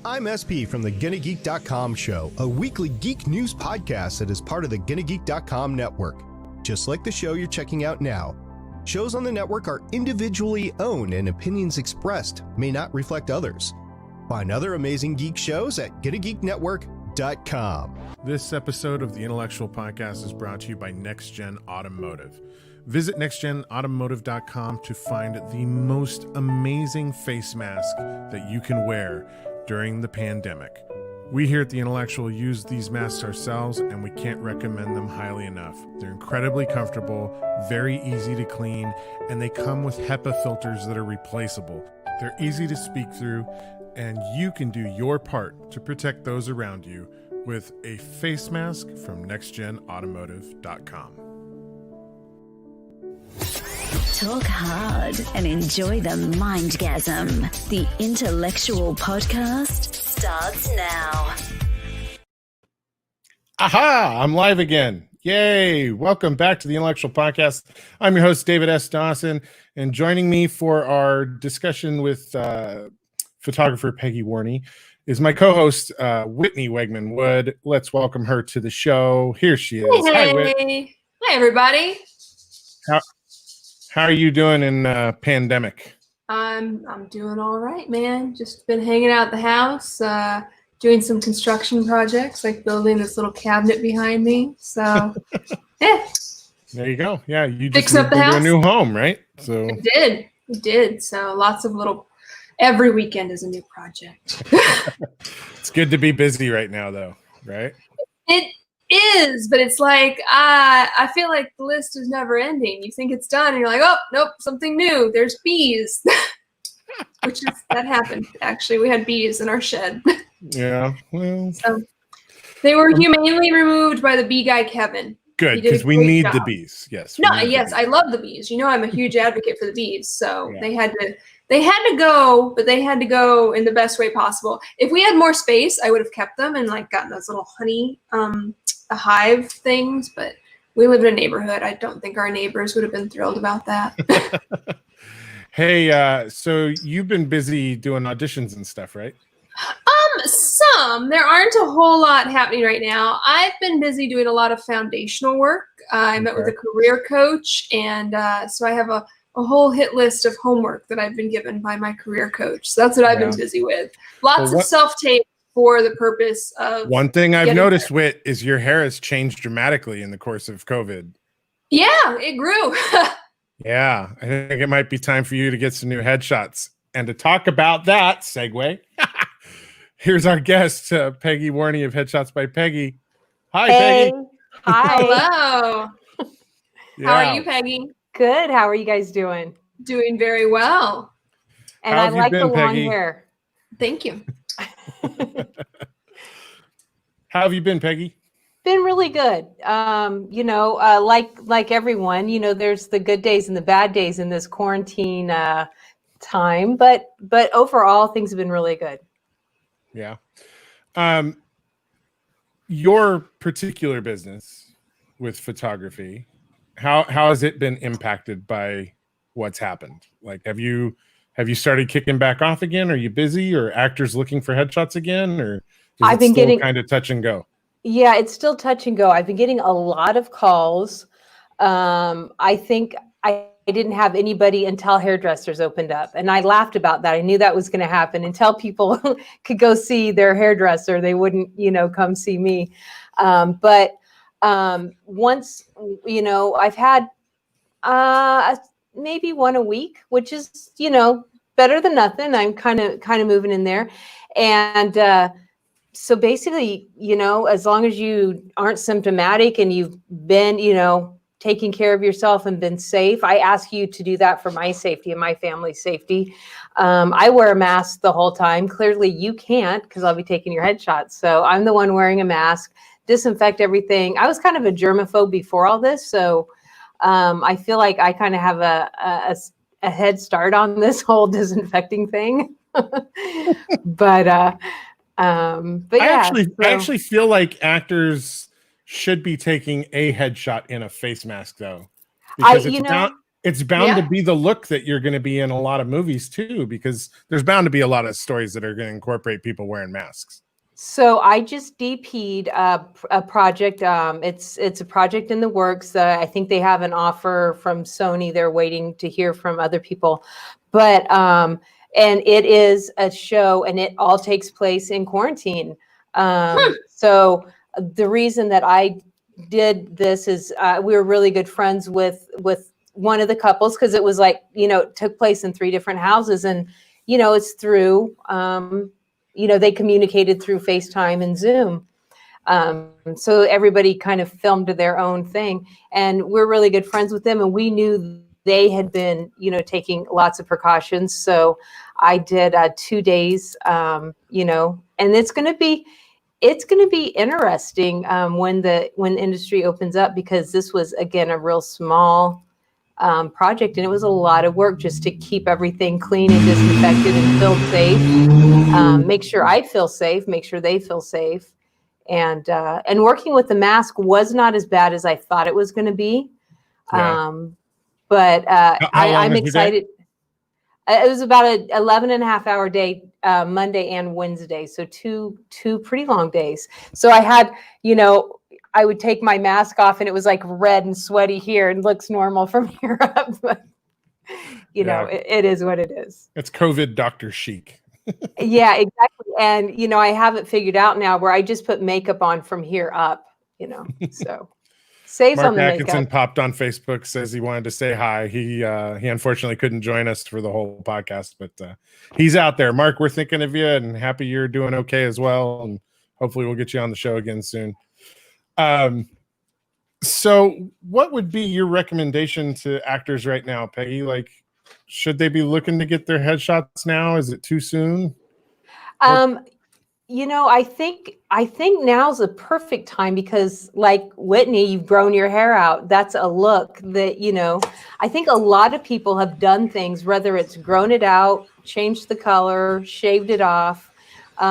I'm SP from the GonnaGeek.com show, a weekly geek news podcast that is part of the GonnaGeek.com network. Just like the show you're checking out now, shows on the network are individually owned and opinions expressed may not reflect others. Find other amazing geek shows at GonnaGeekNetwork.com. This episode of the Intellectual Podcast is brought to you by Next Gen Automotive. Visit nextgenautomotive.com to find the most amazing face mask that you can wear during the pandemic. We here at the Intellectual use these masks ourselves, and we can't recommend them highly enough. They're incredibly comfortable, very easy to clean, and they come with HEPA filters that are replaceable. They're easy to speak through, and you can do your part to protect those around you with a face mask from nextgenautomotive.com. Talk hard and enjoy the mindgasm. The Intellectual Podcast starts now. Aha! I'm live again. Yay! Welcome back to the Intellectual Podcast. I'm your host, David S. Dawson, and joining me for our discussion with photographer Peggy Warny is my co-host, Whitney Wegman Wood. Let's welcome her to the show. Here she is. Hey. Hi, Whit. Hi, everybody. How are you doing in pandemic? I'm doing all right, man. Just been hanging out at the house, doing some construction projects, like building this little cabinet behind me. So, yeah. There you go. Yeah, you just Fixing up moved the into a house? new home, right? So We did. So lots of little. Every weekend is a new project. it's good to be busy right now, though, right? It is, but it's like I feel like the list is never ending. You think it's done, and you're like, oh nope, something new. There's bees, that happened. Actually, we had bees in our shed. Yeah, well, So they were humanely removed by the bee guy Kevin. good, He did a because we great need job. the bees. Yes. No, we need the yes, bees. I love the bees. You know, I'm a huge advocate for the bees. So Yeah. they had to go, but they had to go in the best way possible. If we had more space, I would have kept them and like gotten those little honey, the hive things. But we live in a neighborhood. I don't think our neighbors would have been thrilled about that. Hey, so you've been busy doing auditions and stuff, right? There aren't a whole lot happening right now. I've been busy doing a lot of foundational work. I met with a career coach, and so I have a whole hit list of homework that I've been given by my career coach. So that's what I've been busy with. Lots of self-tape for the purpose of. One thing I've noticed, Whit, is your hair has changed dramatically in the course of COVID. Yeah, it grew. Yeah, I think it might be time for you to get some new headshots. And to talk about that, segue, here's our guest, Peggy Warny of Headshots by Peggy. Hi, Hey. Peggy. Hi. Hello. Yeah. How are you, Peggy? Good. How are you guys doing? Doing very well. And How I have you like the been, long Peggy? hair. Thank you. How have you been, Peggy? Been really good. Like everyone, there's the good days and the bad days in this quarantine time, but overall things have been really good. Yeah. Your particular business with photography, how has it been impacted by what's happened? Like, have you started kicking back off again? Are you busy, or actors looking for headshots again, or I've been getting kind of touch and go? Yeah, it's still touch and go. I've been getting a lot of calls. I think I didn't have anybody until hairdressers opened up. And I laughed about that. I knew that was going to happen. Until people could go see their hairdresser, they wouldn't, come see me. But once, I've had maybe one a week, which is, better than nothing. I'm kind of moving in there. And so basically, as long as you aren't symptomatic and you've been, taking care of yourself and been safe, I ask you to do that for my safety and my family's safety. I wear a mask the whole time. Clearly you can't, because I'll be taking your headshots. So I'm the one wearing a mask, disinfect everything. I was kind of a germaphobe before all this. So I feel like I kind of have a head start on this whole disinfecting thing. But yeah. I actually feel like actors should be taking a headshot in a face mask, though, because it's bound to be the look that you're going to be in a lot of movies too, because there's bound to be a lot of stories that are going to incorporate people wearing masks. So I just DP'd a project. It's a project in the works. I think they have an offer from Sony. They're waiting to hear from other people, but and it is a show, and it all takes place in quarantine. So the reason that I did this is we were really good friends with one of the couples, because it was like, it took place in 3 different houses, and it's through. They communicated through FaceTime and Zoom. So everybody kind of filmed their own thing, and we're really good friends with them. And we knew they had been, taking lots of precautions. So I did 2 days, and it's going to be interesting when the industry opens up, because this was, again, a real small project, and it was a lot of work just to keep everything clean and disinfected and filled safe. Make sure I feel safe, make sure they feel safe, and working with the mask was not as bad as I thought it was going to be. But I'm excited. It was about an 11.5-hour day, Monday and Wednesday, so two pretty long days. So I had, I would take my mask off, and it was like red and sweaty here, and looks normal from here up. But, it is what it is. It's COVID doctor chic. Yeah, exactly. And, I have it figured out now where I just put makeup on from here up, so saves Mark on the Atkinson makeup. popped on Facebook, says he wanted to say hi. He unfortunately couldn't join us for the whole podcast, but he's out there. Mark, we're thinking of you and happy you're doing okay as well. And hopefully we'll get you on the show again soon. So what would be your recommendation to actors right now, Peggy? Like, should they be looking to get their headshots now? Is it too soon? I think now's the perfect time, because like Whitney, you've grown your hair out. That's a look that, I think a lot of people have done things, whether it's grown it out, changed the color, shaved it off. They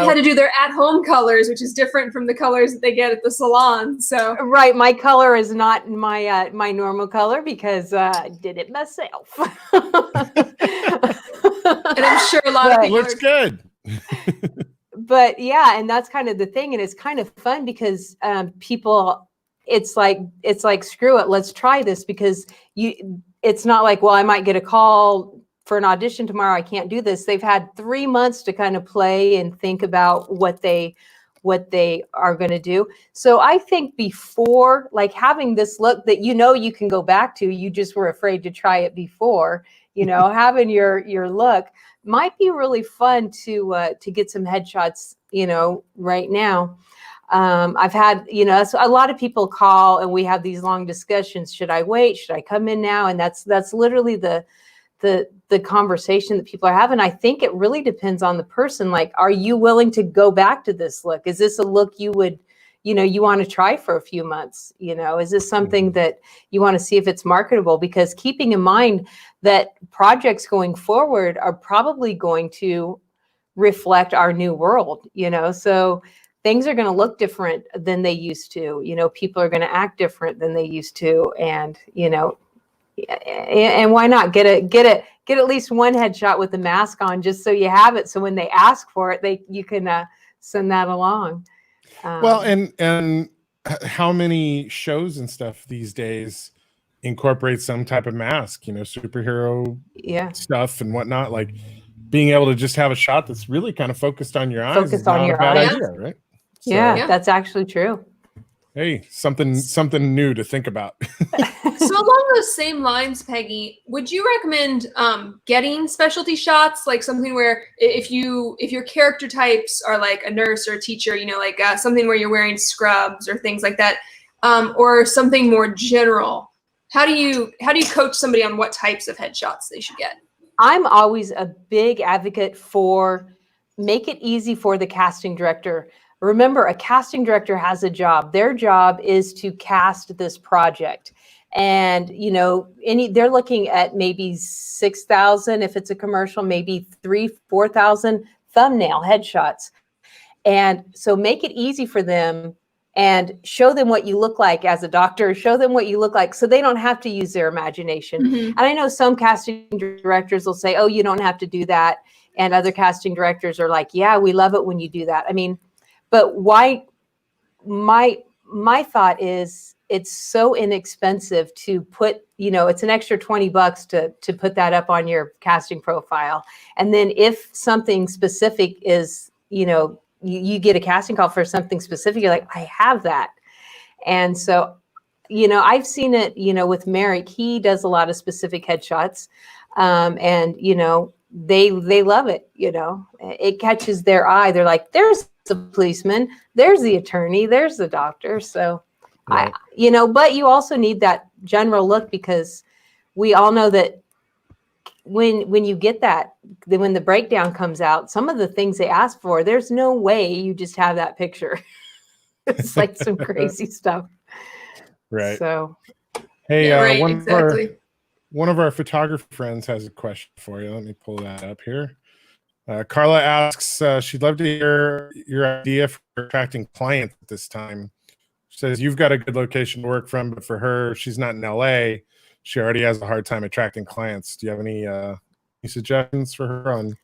had to do their at-home colors, which is different from the colors that they get at the salon. So right, my color is not my normal color, because I did it myself. And I'm sure a lot of people looks good. But yeah, and that's kind of the thing, and it's kind of fun because people, it's like screw it, let's try this, because it's not like, well, I might get a call for an audition tomorrow, I can't do this. They've had 3 months to kind of play and think about what they are going to do. So I think before, like, having this look that you can go back to, you just were afraid to try it before, having your look might be really fun to get some headshots, right now. I've had, so a lot of people call and we have these long discussions. Should I wait? Should I come in now? And that's literally the conversation that people are having. I think it really depends on the person. Like, are you willing to go back to this look? Is this a look you would, you want to try for a few months? Is this something that you want to see if it's marketable? Because keeping in mind that projects going forward are probably going to reflect our new world, so things are going to look different than they used to. People are going to act different than they used to, and and why not get at least one headshot with the mask on, just so you have it, so when they ask for it, you can send that along. Well, and how many shows and stuff these days incorporate some type of mask, superhero stuff and whatnot, like being able to just have a shot that's really kind of focused on your eyes is not a bad idea, right? So, yeah, that's actually true. Hey, something new to think about. So along those same lines, Peggy, would you recommend getting specialty shots, like something where if your character types are like a nurse or a teacher, like something where you're wearing scrubs or things like that, or something more general? How do you coach somebody on what types of headshots they should get? I'm always a big advocate for make it easy for the casting director. Remember, a casting director has a job. Their job is to cast this project. And, they're looking at maybe 6,000, if it's a commercial, maybe 3,000-4,000 thumbnail headshots. And so make it easy for them and show them what you look like as a doctor, show them what you look like so they don't have to use their imagination. And I know some casting directors will say, oh, you don't have to do that. And other casting directors are like, yeah, we love it when you do that. I mean, but why? My thought is it's so inexpensive to put, it's an extra $20 to put that up on your casting profile. And then if something specific is, you get a casting call for something specific, you're like, I have that. And so, I've seen it, with Merrick, he does a lot of specific headshots. And, they love it, it catches their eye. They're like, there's the policeman, there's the attorney, there's the doctor. So Right. but you also need that general look, because we all know that when you get that, then when the breakdown comes out, some of the things they ask for, there's no way you just have that picture. It's like some crazy stuff. Right. So, Hey, Yeah, right, exactly. One of our photographer friends has a question for you. Let me pull that up here. Carla asks, she'd love to hear your idea for attracting clients at this time. She says, you've got a good location to work from, but for her, she's not in LA. She already has a hard time attracting clients. Do you have any suggestions for her on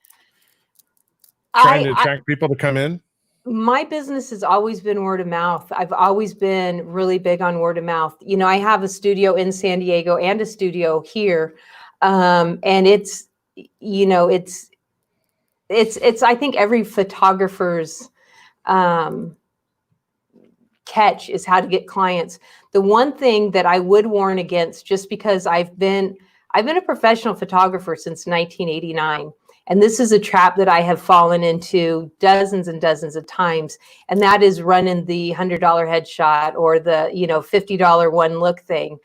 trying to attract people to come in? My business has always been word of mouth. I've always been really big on word of mouth. I have a studio in San Diego and a studio here. And it's I think every photographer's catch is how to get clients. The one thing that I would warn against, just because I've been a professional photographer since 1989. And this is a trap that I have fallen into dozens and dozens of times. And that is running the $100 headshot or the, $50 one look thing.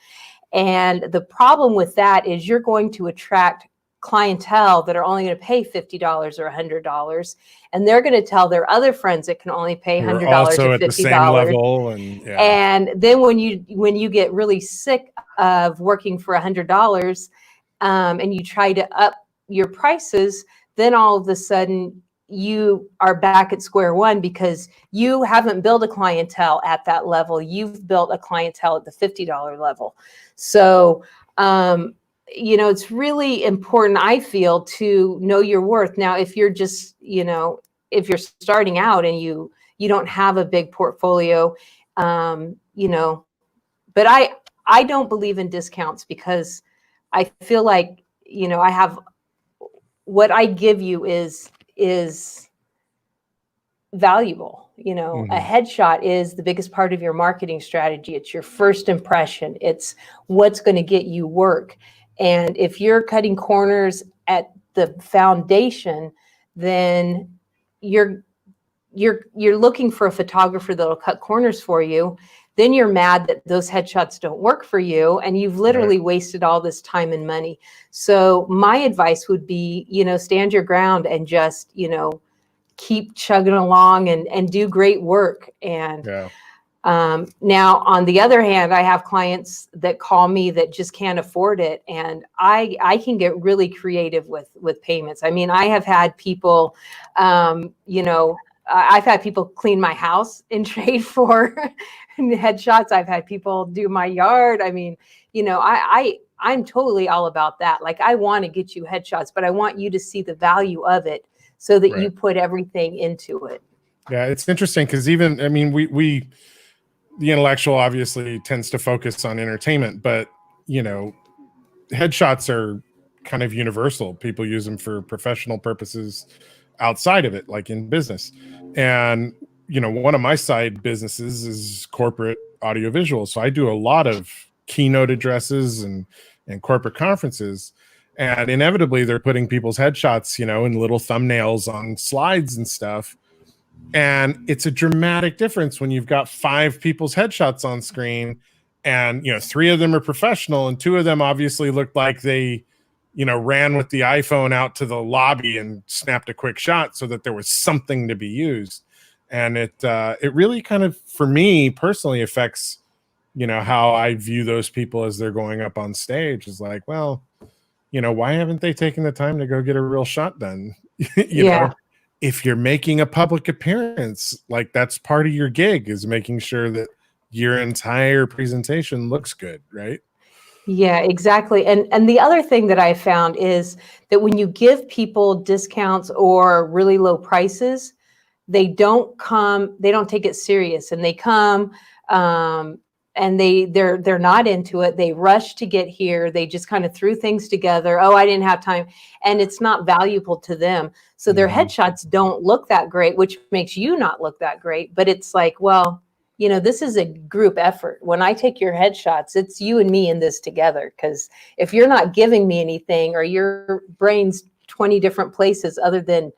And the problem with that is you're going to attract clientele that are only going to pay $50 or $100. And they're going to tell their other friends that can only pay $100 or $50. Also at the same level. And then when you get really sick of working for $100 and you try to up your prices, then all of a sudden you are back at square one, because you haven't built a clientele at that level. You've built a clientele at the $50 level. So, it's really important, I feel, to know your worth. Now, if you're just, if you're starting out and you don't have a big portfolio, but I don't believe in discounts, because I feel like, I have, what I give you is valuable. A headshot is the biggest part of your marketing strategy. It's your first impression. It's what's going to get you work. And if you're cutting corners at the foundation, then you're looking for a photographer that'll cut corners for you. Then you're mad that those headshots don't work for you, and you've literally wasted all this time and money. So my advice would be, stand your ground and just, keep chugging along and do great work. And now, on the other hand, I have clients that call me that just can't afford it, and I can get really creative with payments. I mean, I have had people, I've had people clean my house in trade for headshots. I've had people do my yard. I mean, I'm totally all about that. Like, I want to get you headshots, but I want you to see the value of it so that you put everything into it. Yeah, it's interesting because we the intellectual obviously tends to focus on entertainment, but headshots are kind of universal. People use them for professional purposes outside of it, like in business. And one of my side businesses is corporate audiovisual, so I do a lot of keynote addresses and corporate conferences, and inevitably they're putting people's headshots in little thumbnails on slides and stuff. And it's a dramatic difference when you've got 5 people's headshots on screen, and 3 of them are professional, and 2 of them obviously looked like they ran with the iPhone out to the lobby and snapped a quick shot so that there was something to be used. And it really kind of, for me personally, affects how I view those people as they're going up on stage. Is like, well, why haven't they taken the time to go get a real shot done? you know if you're making a public appearance, like that's part of your gig, is making sure that your entire presentation looks good, right? Yeah, exactly. And the other thing that I found is that when you give people discounts or really low prices, they don't take it serious, and they come and they're not into it. They rush to get here. They just kind of threw things together. Oh, I didn't have time. And it's not valuable to them. So their headshots don't look that great, which makes you not look that great. But it's like, well, this is a group effort. When I take your headshots, it's you and me in this together. Because if you're not giving me anything, or your brain's 20 different places other than,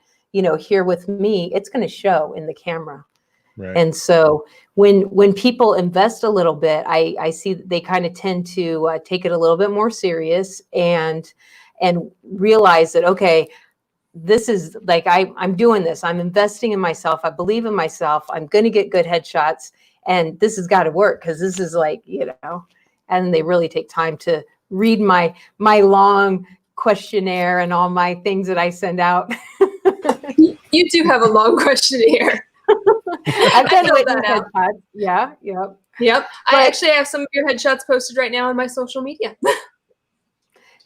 here with me, it's going to show in the camera. Right. And so when people invest a little bit, I see that they kind of tend to take it a little bit more serious and realize that, okay, this is like, I'm doing this. I'm investing in myself. I believe in myself. I'm going to get good headshots. And this has got to work, because this is like, and they really take time to read my long questionnaire and all my things that I send out. You do have a long questionnaire. I've done witness that headshots. Yeah. Yep. Yep. I actually have some of your headshots posted right now on my social media.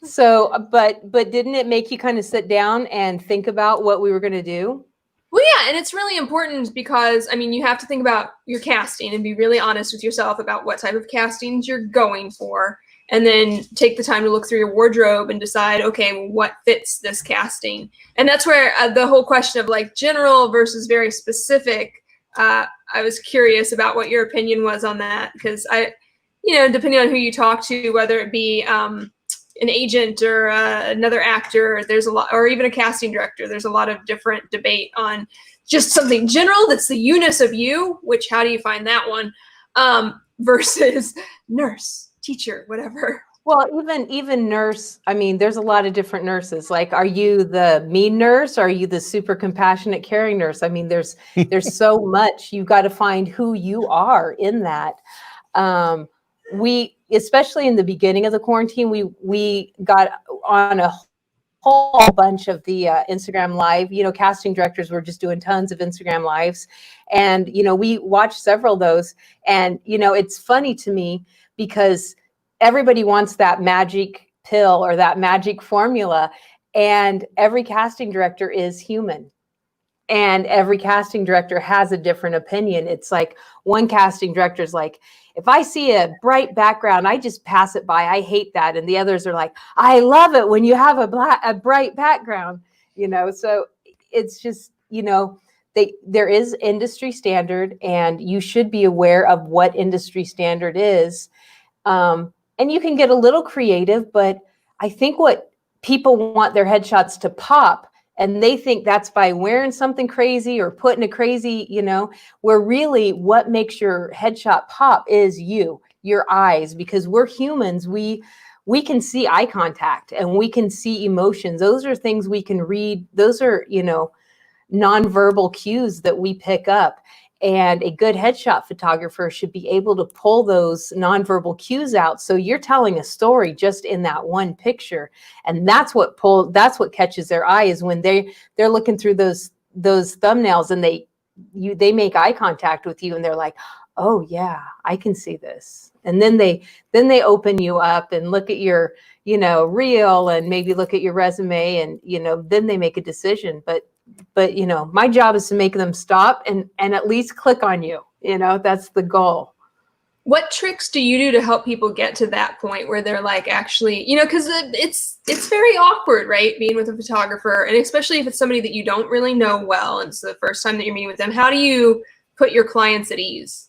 So, but didn't it make you kind of sit down and think about what we were going to do? Well, yeah, and it's really important because, you have to think about your casting and be really honest with yourself about what type of castings you're going for, and then take the time to look through your wardrobe and decide, okay, well, what fits this casting? And that's where the whole question of like general versus very specific, I was curious about what your opinion was on that, because depending on who you talk to, whether it be an agent or another actor, there's a lot, or even a casting director, there's a lot of different debate on just something general that's the you-ness of you, which how do you find that one, versus nurse, teacher, whatever. Well, even nurse, there's a lot of different nurses. Like, are you the mean nurse? Or are you the super compassionate, caring nurse? There's so much. You've got to find who you are in that. We, especially in the beginning of the quarantine, we got on a whole bunch of the Instagram live, casting directors were just doing tons of Instagram lives. And, we watched several of those. And, it's funny to me because everybody wants that magic pill or that magic formula. And every casting director is human. And every casting director has a different opinion. It's like one casting director is like, if I see a bright background, I just pass it by. I hate that. And the others are like, I love it when you have a bright background, So it's just, there is industry standard, and you should be aware of what industry standard is. And you can get a little creative, but I think what people want their headshots to pop, and they think that's by wearing something crazy or putting a crazy, where really what makes your headshot pop is your eyes, because we're humans. We can see eye contact and we can see emotions. Those are things we can read. Those are, nonverbal cues that we pick up. And a good headshot photographer should be able to pull those nonverbal cues out. So you're telling a story just in that one picture. And that's what catches their eye, is when they're looking through those thumbnails and they make eye contact with you and they're like, oh yeah, I can see this. And then they open you up and look at your, reel, and maybe look at your resume, and, then they make a decision. But my job is to make them stop and at least click on you. That's the goal. What tricks do you do to help people get to that point where they're like, actually, because it's very awkward, right? Being with a photographer, and especially if it's somebody that you don't really know well, and it's the first time that you're meeting with them. How do you put your clients at ease?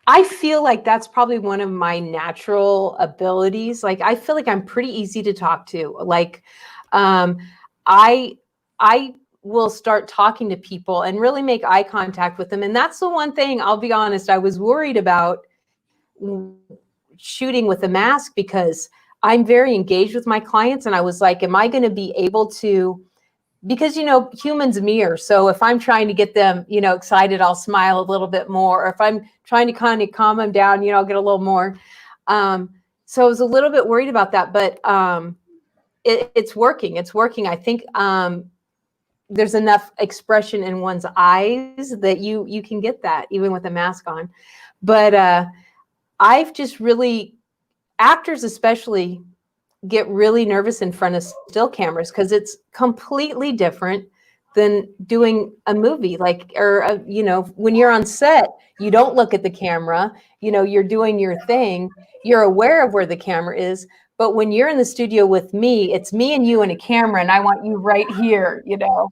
I feel like that's probably one of my natural abilities. Like, I feel like I'm pretty easy to talk to. Like, I will start talking to people and really make eye contact with them. And that's the one thing, I'll be honest, I was worried about shooting with a mask, because I'm very engaged with my clients. And I was like, am I going to be able to, because, humans mirror. So if I'm trying to get them, excited, I'll smile a little bit more. Or if I'm trying to kind of calm them down, I'll get a little more. So I was a little bit worried about that, but it's working. It's working. I think there's enough expression in one's eyes that you can get that even with a mask on. But I've just really, actors especially get really nervous in front of still cameras because it's completely different than doing a movie, like, or you know, when you're on set, you don't look at the camera, you know, you're doing your thing, you're aware of where the camera is. But when you're in the studio with me, it's me and you and a camera, and I want you right here, you know.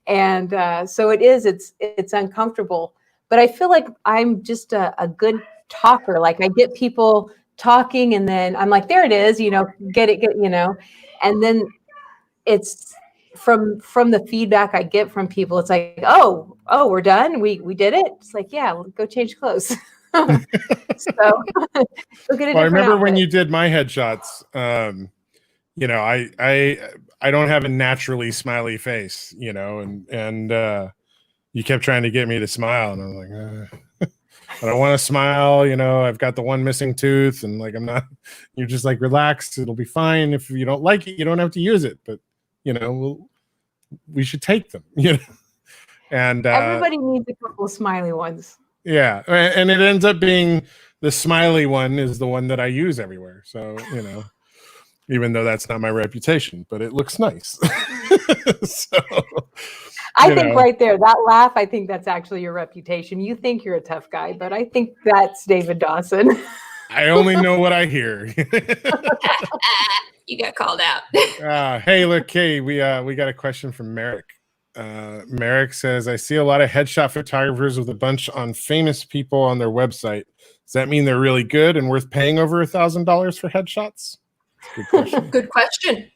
And so it's uncomfortable. But I feel like I'm just a good talker. Like, I get people talking, and then I'm like, there it is, you know, get, you know. And then it's from the feedback I get from people, it's like, oh, we're done. We did it. It's like, yeah, go change clothes. So look at it. Well, I remember when you did my headshots, you know, I don't have a naturally smiley face, you know, and you kept trying to get me to smile, and I was like, I don't want to smile, you know, I've got the one missing tooth, and like, I'm not, you're just like, relax, it'll be fine. If you don't like it, you don't have to use it, but you know, we should take them, you know. And everybody needs a couple of smiley ones. Yeah, and it ends up being the smiley one is the one that I use everywhere. So, you know, even though that's not my reputation, but it looks nice. So, I think right there, that laugh, I think that's actually your reputation. You think you're a tough guy, but I think that's David Dawson. I only know what I hear. You got called out. Hey, look, Kay, we got a question from Merrick. Merrick says, I see a lot of headshot photographers with a bunch on famous people on their website. Does that mean they're really good and worth paying over $1,000 for headshots? Good question. Good question.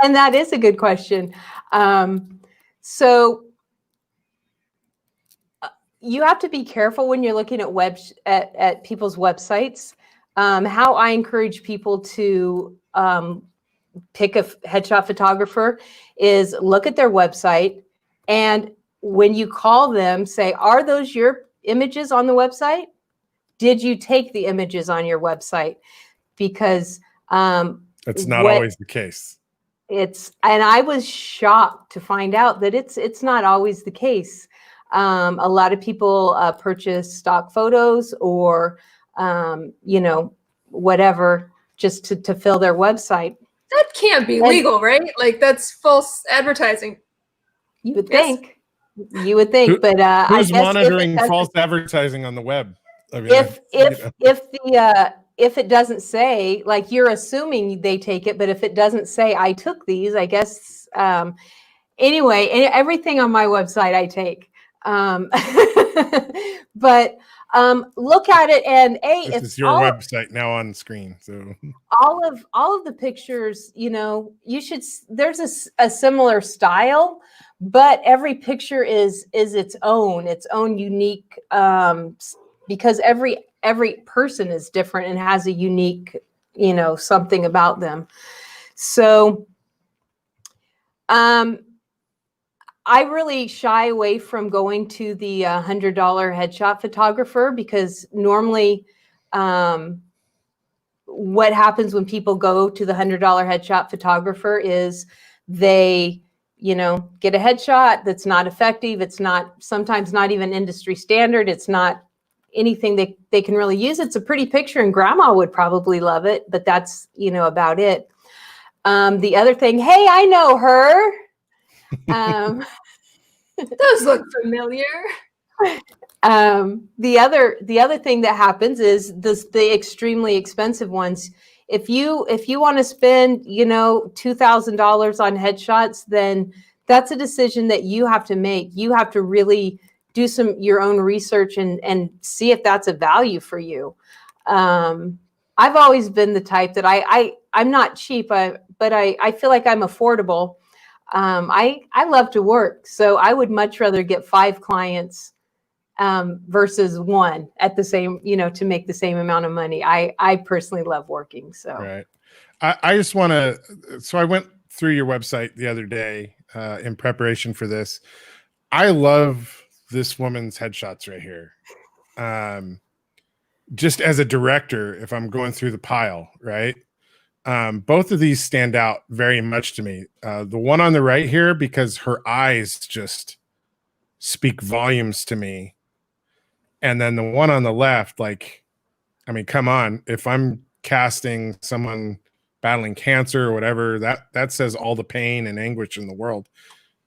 And that is a good question. So you have to be careful when you're looking at people's websites. How I encourage people to pick a headshot photographer is look at their website, and when you call them, say, are those your images on the website? Did you take the images on your website? Because that's not always the case. And I was shocked to find out that it's not always the case. A lot of people purchase stock photos or you know, whatever, just to fill their website. That can't be legal, right? Like, that's false advertising. You would think. You would think, but who's monitoring false advertising on the web? I mean, if it doesn't say, like, you're assuming they take it, but if it doesn't say I took these, I guess anyway, everything on my website I take. But look at it, and this is your website now on screen. So all of the pictures, you know, you should. There's a similar style, but every picture is its own unique. Because every person is different and has a unique, you know, something about them. So, I really shy away from going to the $100 headshot photographer, because normally what happens when people go to the $100 headshot photographer is they, you know, get a headshot that's not effective. It's not, sometimes not even industry standard. It's not anything they can really use. It's a pretty picture and grandma would probably love it, but that's, you know, about it. The other thing, hey, I know her. Those look familiar. The other thing that happens is the extremely expensive ones. If you want to spend, you know, $2,000 on headshots, then that's a decision that you have to make. You have to really do your own research and see if that's a value for you. I've always been the type that I'm not cheap, but I feel like I'm affordable. I love to work, so I would much rather get 5 clients versus 1 at the same, you know, to make the same amount of money. I personally love working. So right. I just want to. So I went through your website the other day in preparation for this. I love this woman's headshots right here. Just as a director, if I'm going through the pile, right? Both of these stand out very much to me. The one on the right here, because her eyes just speak volumes to me. And then the one on the left, like, I mean, come on. If I'm casting someone battling cancer or whatever, that says all the pain and anguish in the world.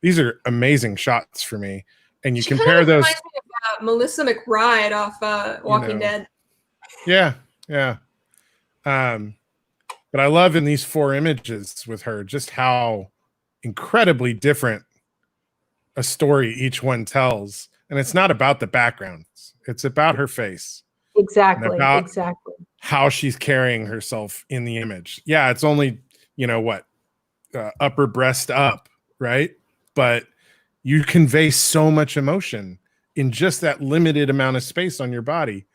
These are amazing shots for me. And you compare those. Reminds me of Melissa McBride off Walking Dead. Yeah, yeah. But I love in these 4 images with her just how incredibly different a story each one tells. And it's not about the backgrounds. It's about her face. Exactly. About exactly. how she's carrying herself in the image. Yeah, it's only, upper breast up, right? But you convey so much emotion in just that limited amount of space on your body.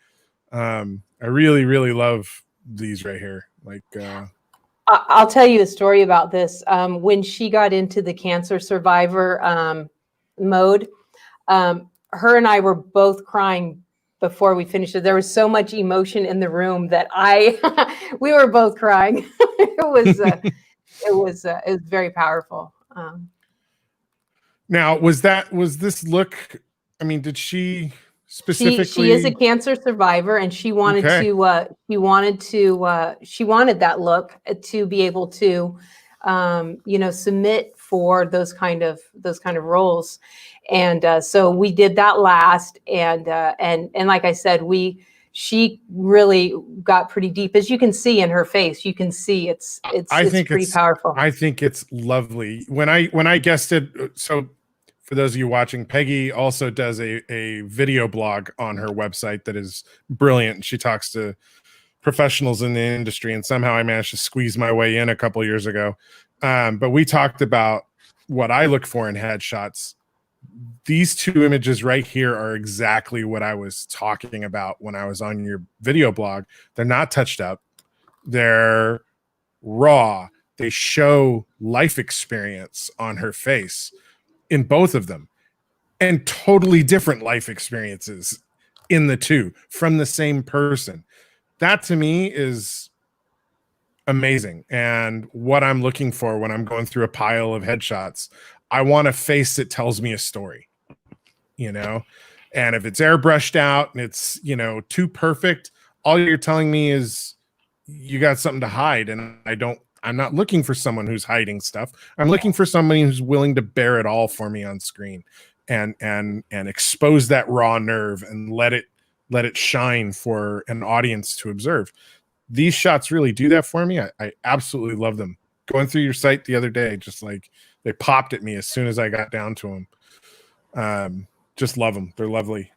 I really, really love these right here. Like, I'll tell you a story about this. When she got into the cancer survivor mode, her and I were both crying before we finished it. There was so much emotion in the room that we were both crying. It was very powerful. Now, was this look? I mean, did she specifically? She is a cancer survivor, and she wanted that look to be able to, submit for those kind of roles, and so we did that last, and like I said, she really got pretty deep, as you can see in her face. You can see it's pretty powerful. I think it's lovely. When I guested, so for those of you watching, Peggy also does a video blog on her website that is brilliant. She talks to professionals in the industry, and somehow I managed to squeeze my way in a couple of years ago. But we talked about what I look for in headshots. These 2 images right here are exactly what I was talking about when I was on your video blog. They're not touched up. They're raw. They show life experience on her face in both of them, and totally different life experiences in the 2 from the same person. That to me is amazing. And what I'm looking for when I'm going through a pile of headshots, I want a face that tells me a story, and if it's airbrushed out and it's, too perfect, all you're telling me is you got something to hide. And I'm not looking for someone who's hiding stuff. I'm looking for somebody who's willing to bear it all for me on screen and expose that raw nerve and let it shine for an audience to observe. These shots really do that for me. I absolutely love them. Going through your site the other day, just like they popped at me as soon as I got down to them. Just love them. They're lovely.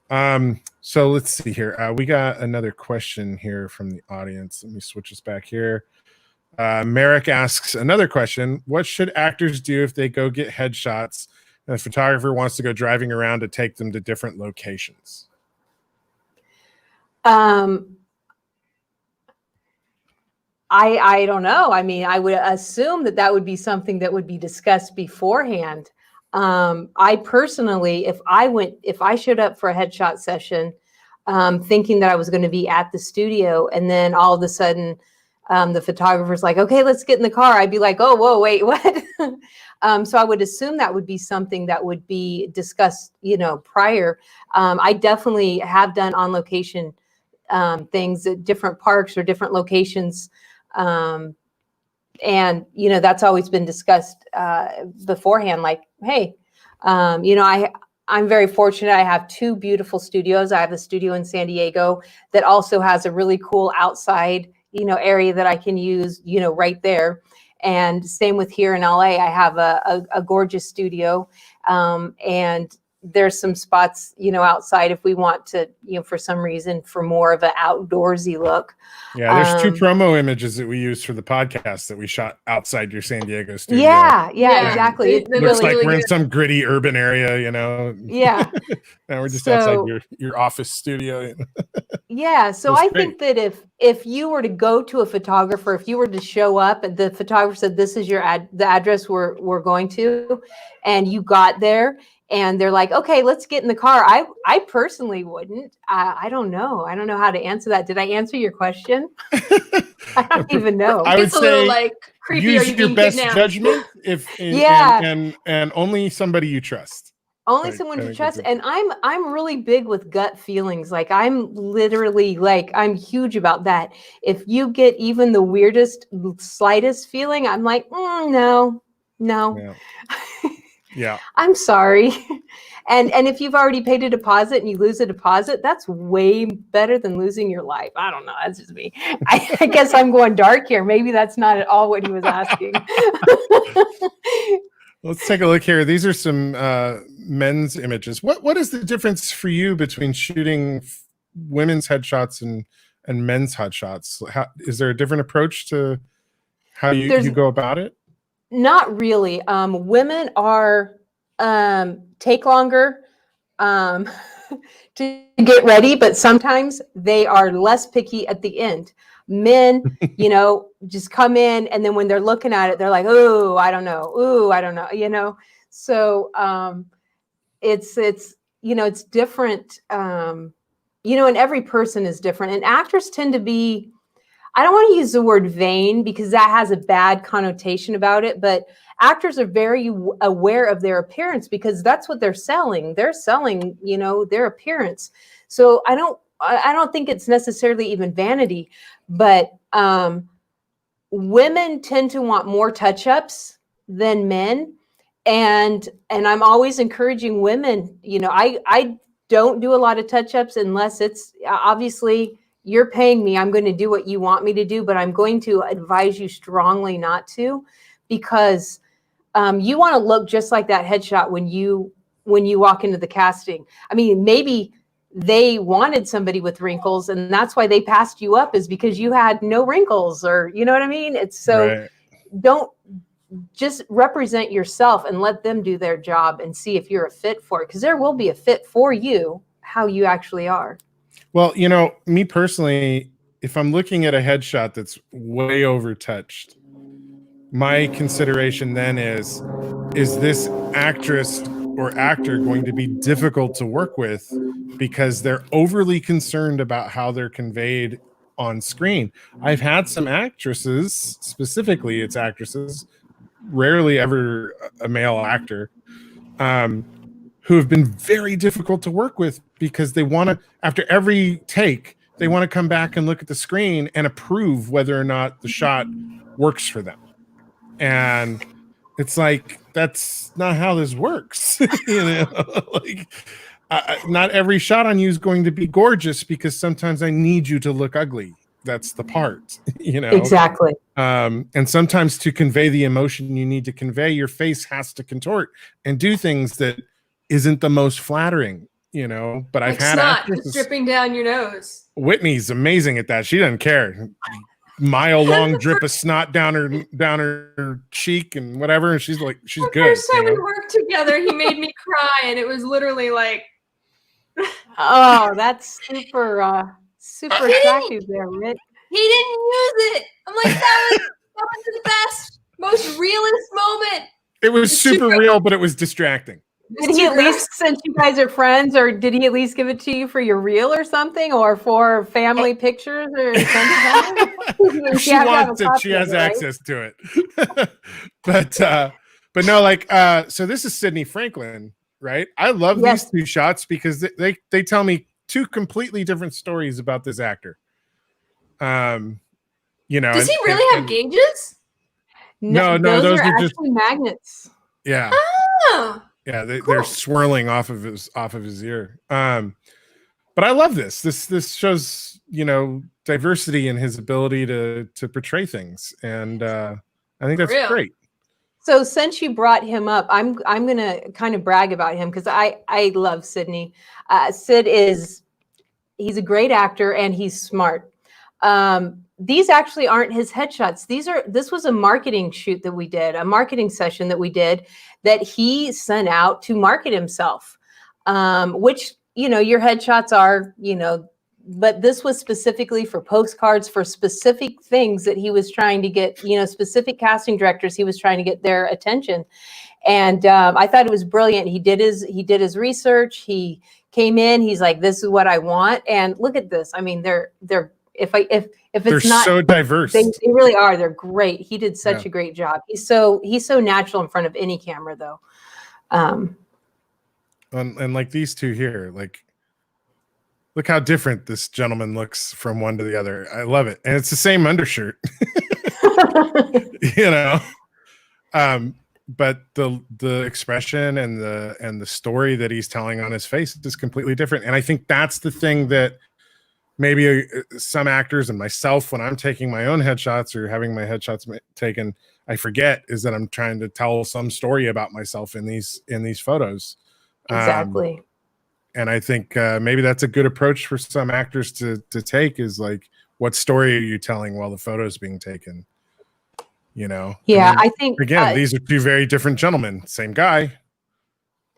So let's see here. We got another question here from the audience. Let me switch us back here. Merrick asks another question. What should actors do if they go get headshots and a photographer wants to go driving around to take them to different locations? I don't know. I mean, I would assume that would be something that would be discussed beforehand. I personally, if I showed up for a headshot session, thinking that I was going to be at the studio, and then all of a sudden, the photographer's like, okay, let's get in the car. I'd be like, oh, whoa, wait, what? So I would assume that would be something that would be discussed, prior. I definitely have done on location things at different parks or different locations. And, that's always been discussed beforehand, like, hey, I'm very fortunate. I have 2 beautiful studios. I have a studio in San Diego that also has a really cool outside, area that I can use, right there. And same with here in LA, I have a gorgeous studio. And there's some spots, outside if we want to, for some reason, for more of an outdoorsy look. Yeah, there's 2 promo images that we used for the podcast that we shot outside your San Diego studio. Yeah, exactly. It looks like we're in some gritty urban area, Yeah. And we're just outside your office studio. Yeah, so I think that if you were to go to a photographer, if you were to show up and the photographer said, this is the address we're going to, and you got there, and they're like, okay, let's get in the car. I personally wouldn't. I don't know. I don't know how to answer that. Did I answer your question? I don't even know. I would It's a little say like creepy. Are use you your being best kidnapped? judgment Yeah. and only somebody you trust. Only Like, someone I to think trust. that's And I'm really big with gut feelings. Like I'm literally like I'm huge about that. If you get even the weirdest, slightest feeling, I'm like, no. Yeah. Yeah. I'm sorry. And if you've already paid a deposit and you lose a deposit, that's way better than losing your life. I don't know. That's just me. I guess I'm going dark here. Maybe that's not at all what he was asking. Let's take a look here. These are some men's images. What is the difference for you between shooting women's headshots and men's headshots? Is there a different approach to how you go about it? Not really. Women are take longer to get ready, but sometimes they are less picky at the end. Men, just come in, and then when they're looking at it, they're like, "Oh, I don't know. Ooh, I don't know." So it's it's different. And every person is different, and actors tend to be. I don't want to use the word vain because that has a bad connotation about it, but actors are very aware of their appearance because that's what they're selling. They're selling, their appearance. So I don't think it's necessarily even vanity, but women tend to want more touch-ups than men. And I'm always encouraging women, I don't do a lot of touch-ups unless it's obviously you're paying me, I'm going to do what you want me to do, but I'm going to advise you strongly not to, because you want to look just like that headshot when you walk into the casting. I mean, maybe they wanted somebody with wrinkles and that's why they passed you up, is because you had no wrinkles, or you know what I mean? It's so Right. Don't just represent yourself and let them do their job and see if you're a fit for it, because there will be a fit for you, how you actually are. Well, me personally, if I'm looking at a headshot that's way overtouched, my consideration then is this actress or actor going to be difficult to work with because they're overly concerned about how they're conveyed on screen. I've had some actresses, specifically it's actresses, rarely ever a male actor, who have been very difficult to work with because they want to, after every take, they want to come back and look at the screen and approve whether or not the shot works for them. And it's like, that's not how this works. Like, not every shot on you is going to be gorgeous because sometimes I need you to look ugly. That's the part, Exactly. And sometimes to convey the emotion you need to convey, your face has to contort and do things that isn't the most flattering, but I've Like had snot actresses just dripping down your nose. Whitney's amazing at that. She doesn't care. Mile long drip of snot down her cheek and whatever, and she's like, she's The good. first time we worked together, he made me cry, and it was literally like, Oh, that's super attractive there, Rick. he didn't use it. I'm like, that was the best, most realist moment. It was It's super too real, but it was distracting. Did he at least, since you guys are friends, or did he at least give it to you for your reel or something, or for family pictures or something? She wants it. She has access to it. but no, like, so this is Sidney Franklin, right? I love these two shots because they tell me two completely different stories about this actor. Does he really have gauges? No, those are just magnets. Yeah. Oh. Yeah, they're swirling off of his ear. But I love this. This shows, diversity in his ability to portray things, and I think that's great. So since you brought him up, I'm going to kind of brag about him because I love Sidney. Sid he's a great actor and he's smart. These actually aren't his headshots. This was a marketing shoot that we did, a marketing session that we did that he sent out to market himself, which, your headshots are, but this was specifically for postcards, for specific things that he was trying to get, specific casting directors, he was trying to get their attention. And I thought it was brilliant. He did his research. He came in, he's like, this is what I want. And look at this. I mean, they're if They're it's not so diverse. They really are. They're great. He did such a great job. He's so natural in front of any camera, though. And like these two here, like, look how different this gentleman looks from one to the other. I love it, and it's the same undershirt. You know, but the expression and the story that he's telling on his face is completely different. And I think that's the thing that maybe some actors and myself, when I'm taking my own headshots or having my headshots taken, I forget, is that I'm trying to tell some story about myself in these photos. Exactly. And I think maybe that's a good approach for some actors to take, is like, what story are you telling while the photo is being taken? You know? Yeah, I mean, I think again, these are two very different gentlemen, same guy,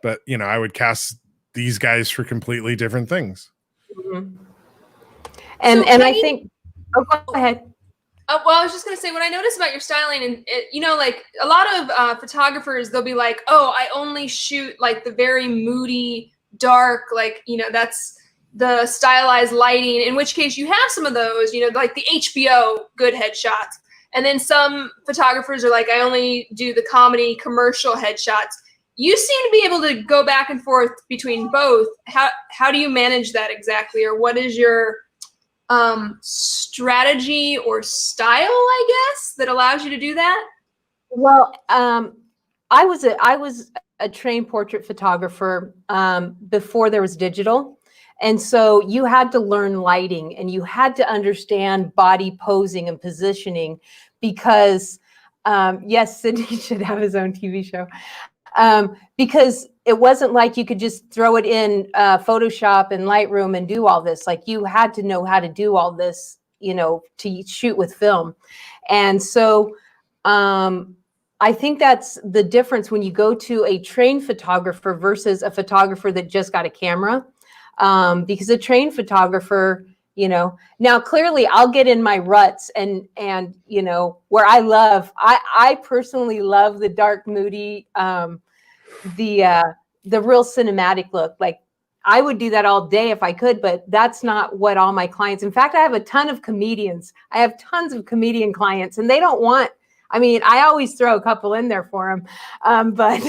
but you know, I would cast these guys for completely different things. Mm-hmm. And Peggy, I think, oh, go ahead. Well, I was just going to say, what I noticed about your styling, and you know, like a lot of photographers, they'll be like, oh, I only shoot like the very moody, dark, like, you know, that's the stylized lighting, in which case you have some of those, you know, like the HBO good headshots. And then some photographers are like, I only do the comedy commercial headshots. You seem to be able to go back and forth between both. How do you manage that exactly? Or what is your strategy or style, I guess, that allows you to do that? Well, I was a trained portrait photographer before there was digital. And so you had to learn lighting, and you had to understand body posing and positioning, because yes, Sidney should have his own TV show, because it wasn't like you could just throw it in Photoshop and Lightroom and do all this. Like, you had to know how to do all this, you know, to shoot with film. And so I think that's the difference when you go to a trained photographer versus a photographer that just got a camera. Because a trained photographer, you know, now clearly I'll get in my ruts and you know, where I personally love the dark, moody, the real cinematic look. Like, I would do that all day if I could, but that's not what all my clients. In fact, I have a ton of comedians. I have tons of comedian clients, and they don't want, I mean, I always throw a couple in there for them, but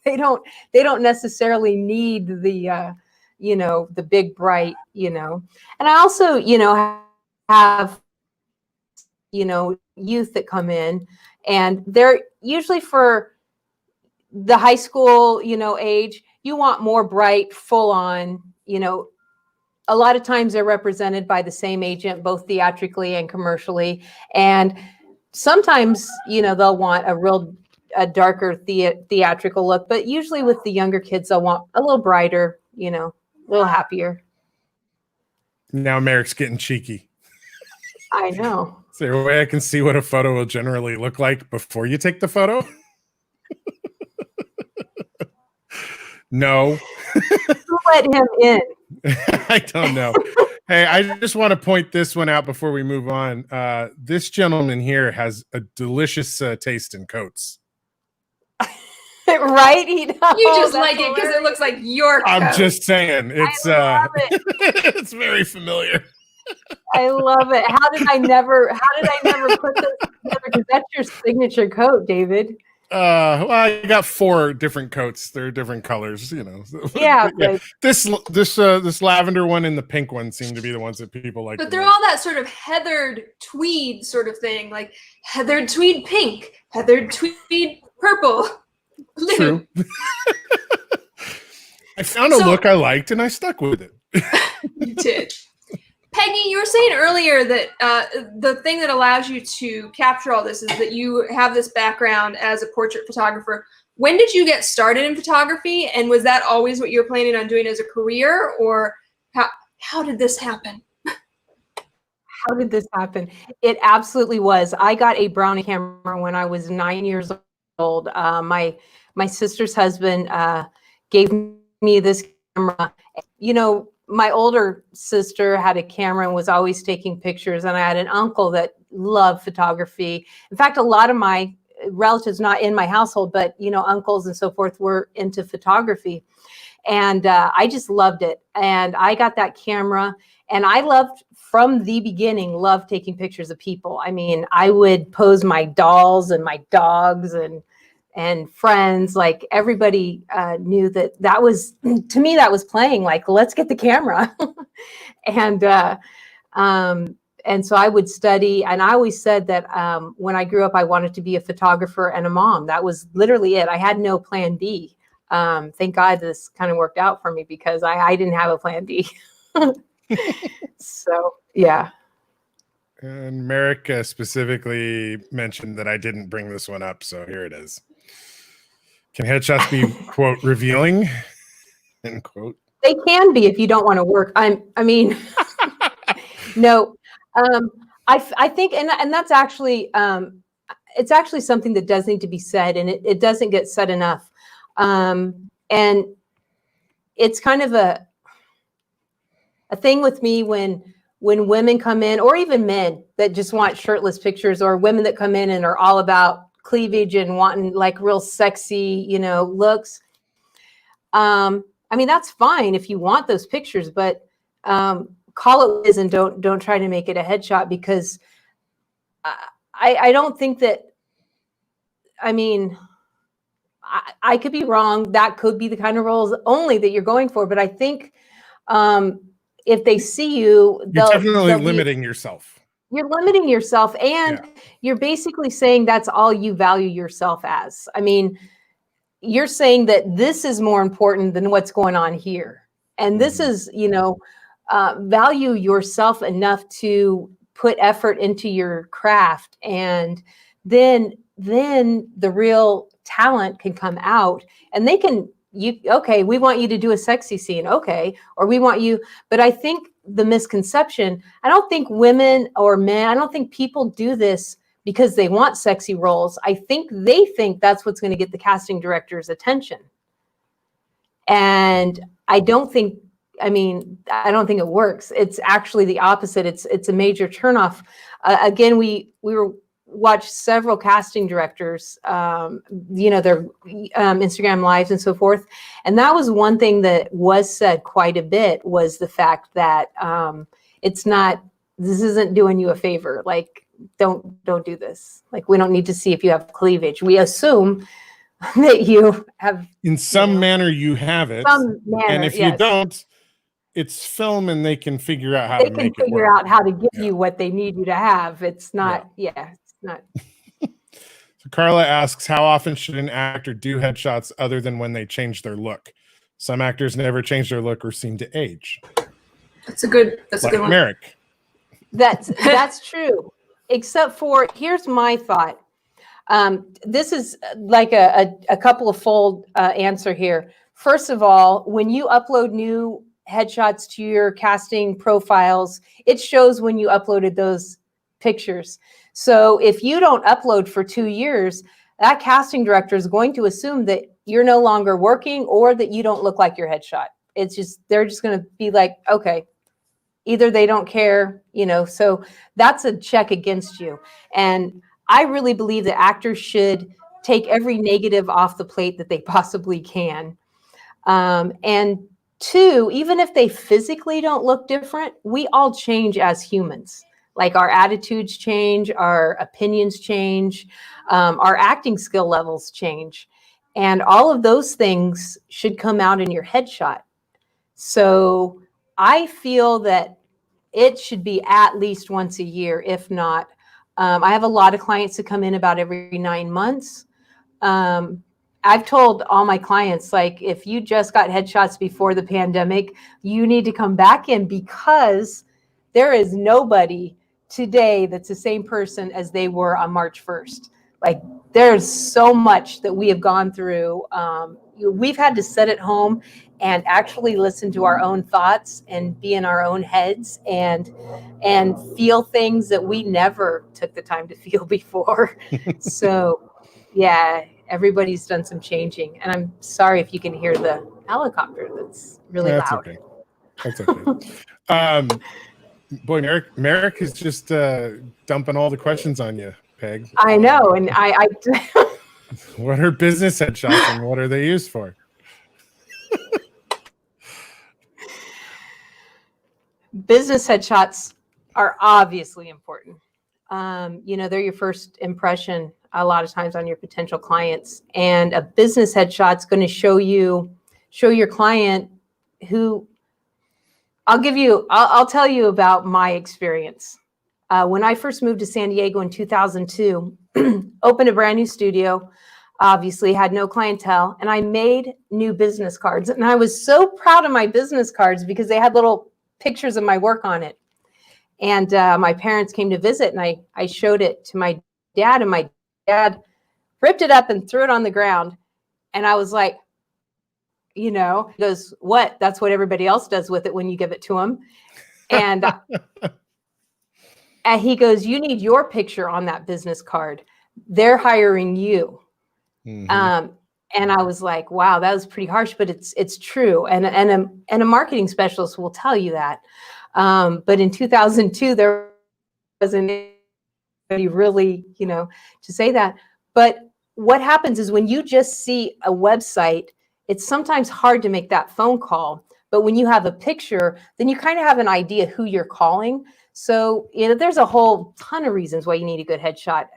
they don't necessarily need the, you know, the big, bright, you know. And I also, you know, have, you know, youth that come in, and they're usually for the high school, you know, age. You want more bright, full on, you know. A lot of times they're represented by the same agent, both theatrically and commercially. And sometimes, you know, they'll want a darker theatrical look, but usually with the younger kids, they'll want a little brighter, you know, a little happier. Now Merrick's getting cheeky. I know. Is there a way I can see what a photo will generally look like before you take the photo? No. Who let him in? I don't know. Hey, I just want to point this one out before we move on. This gentleman here has a delicious taste in coats. Right? You just like it because it looks like your coat. I'm just saying. It's I love it. It's very familiar. I love it. How did I never put this together? Because that's your signature coat, David. Well, I got 4 different coats. They're different colors, you know. Yeah, yeah. This lavender one and the pink one seem to be the ones that people like. But they're all that sort of heathered tweed sort of thing, like heathered tweed pink, heathered tweed purple. Blue. True. I found a look I liked, and I stuck with it. You did. Peggy, you were saying earlier that the thing that allows you to capture all this is that you have this background as a portrait photographer. When did you get started in photography? And was that always what you were planning on doing as a career? Or how did this happen? How did this happen? It absolutely was. I got a Brownie camera when I was 9 years old. My sister's husband gave me this camera. You know, my older sister had a camera and was always taking pictures, and I had an uncle that loved photography. In fact, a lot of my relatives not in my household, but uncles and so forth were into photography, and I just loved it. And I got that camera, and I loved from the beginning, loved taking pictures of people. I mean, I would pose my dolls and my dogs and friends. Like everybody knew that was, to me, that was playing. Like, let's get the camera, and so I would study, and I always said that when I grew up, I wanted to be a photographer and a mom. That was literally it. I had no plan B. Thank God this kind of worked out for me, because I didn't have a plan B. So, yeah. And Merrick specifically mentioned that I didn't bring this one up, so here it is. Can headshots be, quote, revealing, end quote? They can be if you don't want to work. I mean, no. I think, and that's actually, it's actually something that does need to be said, and it doesn't get said enough. And it's kind of a thing with me when women come in, or even men that just want shirtless pictures, or women that come in and are all about cleavage and wanting like real sexy, looks. I mean, that's fine if you want those pictures, but call it what it is, and don't try to make it a headshot, because I don't think that, I mean, I could be wrong. That could be the kind of roles only that you're going for. But I think if they see you, you're definitely limiting yourself. You're limiting yourself, and you're basically saying that's all you value yourself as. I mean, you're saying that this is more important than what's going on here. And this is, value yourself enough to put effort into your craft. And then the real talent can come out, and they can, okay, we want you to do a sexy scene. Okay. Or we want you, but I think the misconception, I don't think women or men, I don't think people do this because they want sexy roles. I think they think that's what's going to get the casting director's attention. And I don't think it works. It's actually the opposite. It's a major turnoff. Again, we watched several casting directors, their Instagram lives and so forth. And that was one thing that was said quite a bit, was the fact that this isn't doing you a favor. Like, don't do this. Like, we don't need to see if you have cleavage. We assume that you have, in some manner you have it. And if you don't, it's film, and they can figure out how to make it work. They can figure out how to give you what they need you to have. It's not, it's not. So Carla asks, how often should an actor do headshots other than when they change their look? Some actors never change their look or seem to age. That's a good one. Merrick. That's true. Except for, here's my thought. This is like a couple of fold answer here. First of all, when you upload new headshots to your casting profiles, it shows when you uploaded those pictures. So if you don't upload for 2 years, that casting director is going to assume that you're no longer working, or that you don't look like your headshot. They're just going to be like, okay, either they don't care, so that's a check against you. And I really believe that actors should take every negative off the plate that they possibly can. And two, even if they physically don't look different, we all change as humans. Like, our attitudes change, our opinions change, our acting skill levels change. And all of those things should come out in your headshot. So I feel that it should be at least once a year, if not. I have a lot of clients that come in about every 9 months. I've told all my clients, like, if you just got headshots before the pandemic, you need to come back in, because there is nobody today that's the same person as they were on March 1st. Like, there's so much that we have gone through. We've had to sit at home and actually listen to our own thoughts and be in our own heads and feel things that we never took the time to feel before. So, yeah, everybody's done some changing. And I'm sorry if you can hear the helicopter. That's really loud. Okay. That's okay. Boy, Merrick is just dumping all the questions on you. Peg. I know. And I What are business headshots and what are they used for? business headshots are obviously important. They're your first impression a lot of times on your potential clients, and a business headshot's going to show your client who. I'll tell you about my experience. When I first moved to San Diego in 2002, opened a brand new studio, obviously had no clientele, and I made new business cards. And I was so proud of my business cards because they had little pictures of my work on it. And my parents came to visit, and I showed it to my dad, and my dad ripped it up and threw it on the ground. And I was like, he goes, what? That's what everybody else does with it when you give it to them. And, and he goes, you need your picture on that business card. They're hiring you. Mm-hmm. And I was like, wow, that was pretty harsh, but it's true. And a marketing specialist will tell you that. But in 2002, there wasn't anybody really, to say that. But what happens is when you just see a website, it's sometimes hard to make that phone call. But when you have a picture, then you kind of have an idea who you're calling. So, there's a whole ton of reasons why you need a good headshot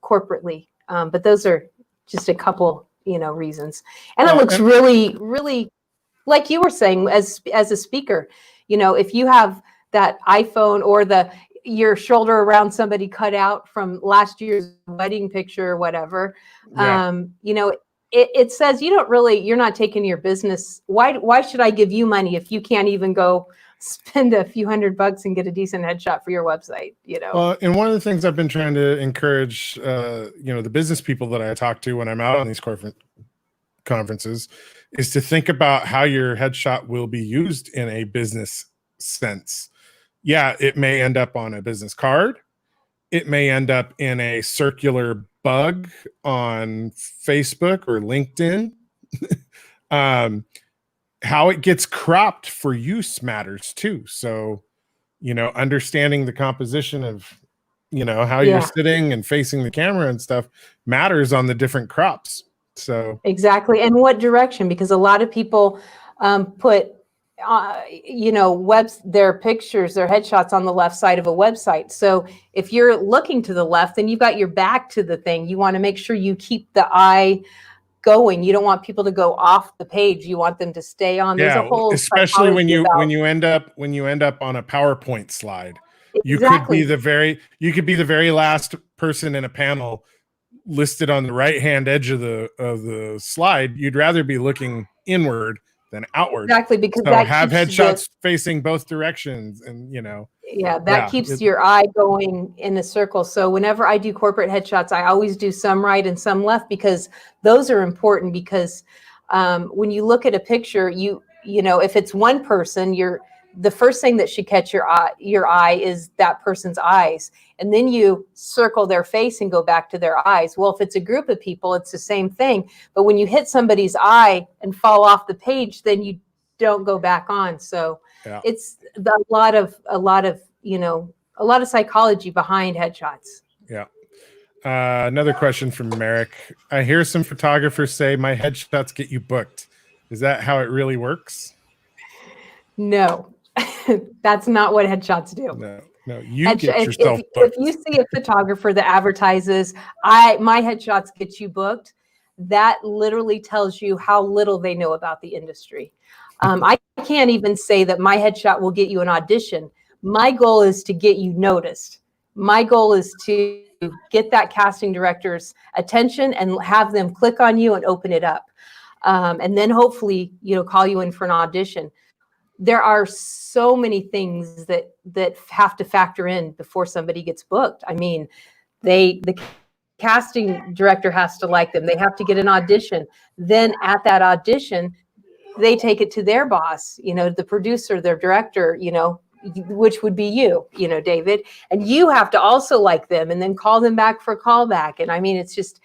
corporately. But those are just a couple, reasons. And it looks really, really, like you were saying, as a speaker, if you have that iPhone or your shoulder around somebody cut out from last year's wedding picture or whatever, it says you're not taking your business. Why should I give you money if you can't even go spend a few $100 and get a decent headshot for your website? Well, and one of the things I've been trying to encourage, the business people that I talk to when I'm out on these corporate conferences is to think about how your headshot will be used in a business sense. Yeah, it may end up on a business card. It may end up in a circular bug on Facebook or LinkedIn. How it gets cropped for use matters too. So, understanding the composition of, how you're sitting and facing the camera and stuff matters on the different crops. So exactly. And what direction? Because a lot of people put their pictures, their headshots on the left side of a website. So if you're looking to the left, then you've got your back to the thing. You want to make sure you keep the eye going. You don't want people to go off the page. You want them to stay on. There's a whole, especially when you end up on a PowerPoint slide. Exactly. You could be the very last person in a panel listed on the right hand edge of the slide. You'd rather be looking inward than outward. Exactly, because so have headshots facing both directions, and keeps your eye going in a circle. So whenever I do corporate headshots, I always do some right and some left, because those are important. Because when you look at a picture, if it's one person, the first thing that should catch your eye is that person's eyes, and then you circle their face and go back to their eyes. Well, if it's a group of people, it's the same thing. But when you hit somebody's eye and fall off the page, then you don't go back on. So it's a lot of psychology behind headshots. Yeah. Another question from Merrick. I hear some photographers say my headshots get you booked. Is that how it really works? No. That's not what headshots do. No, you get yourself booked. If you see a photographer that advertises, my headshots get you booked, that literally tells you how little they know about the industry. I can't even say that my headshot will get you an audition. My goal is to get you noticed. My goal is to get that casting director's attention and have them click on you and open it up. And then hopefully, call you in for an audition. There are so many things that have to factor in before somebody gets booked. I mean, the casting director has to like them. They have to get an audition. Then at that audition, they take it to their boss, the producer, their director, which would be you, David. And you have to also like them and then call them back for a callback. And I mean, it's just,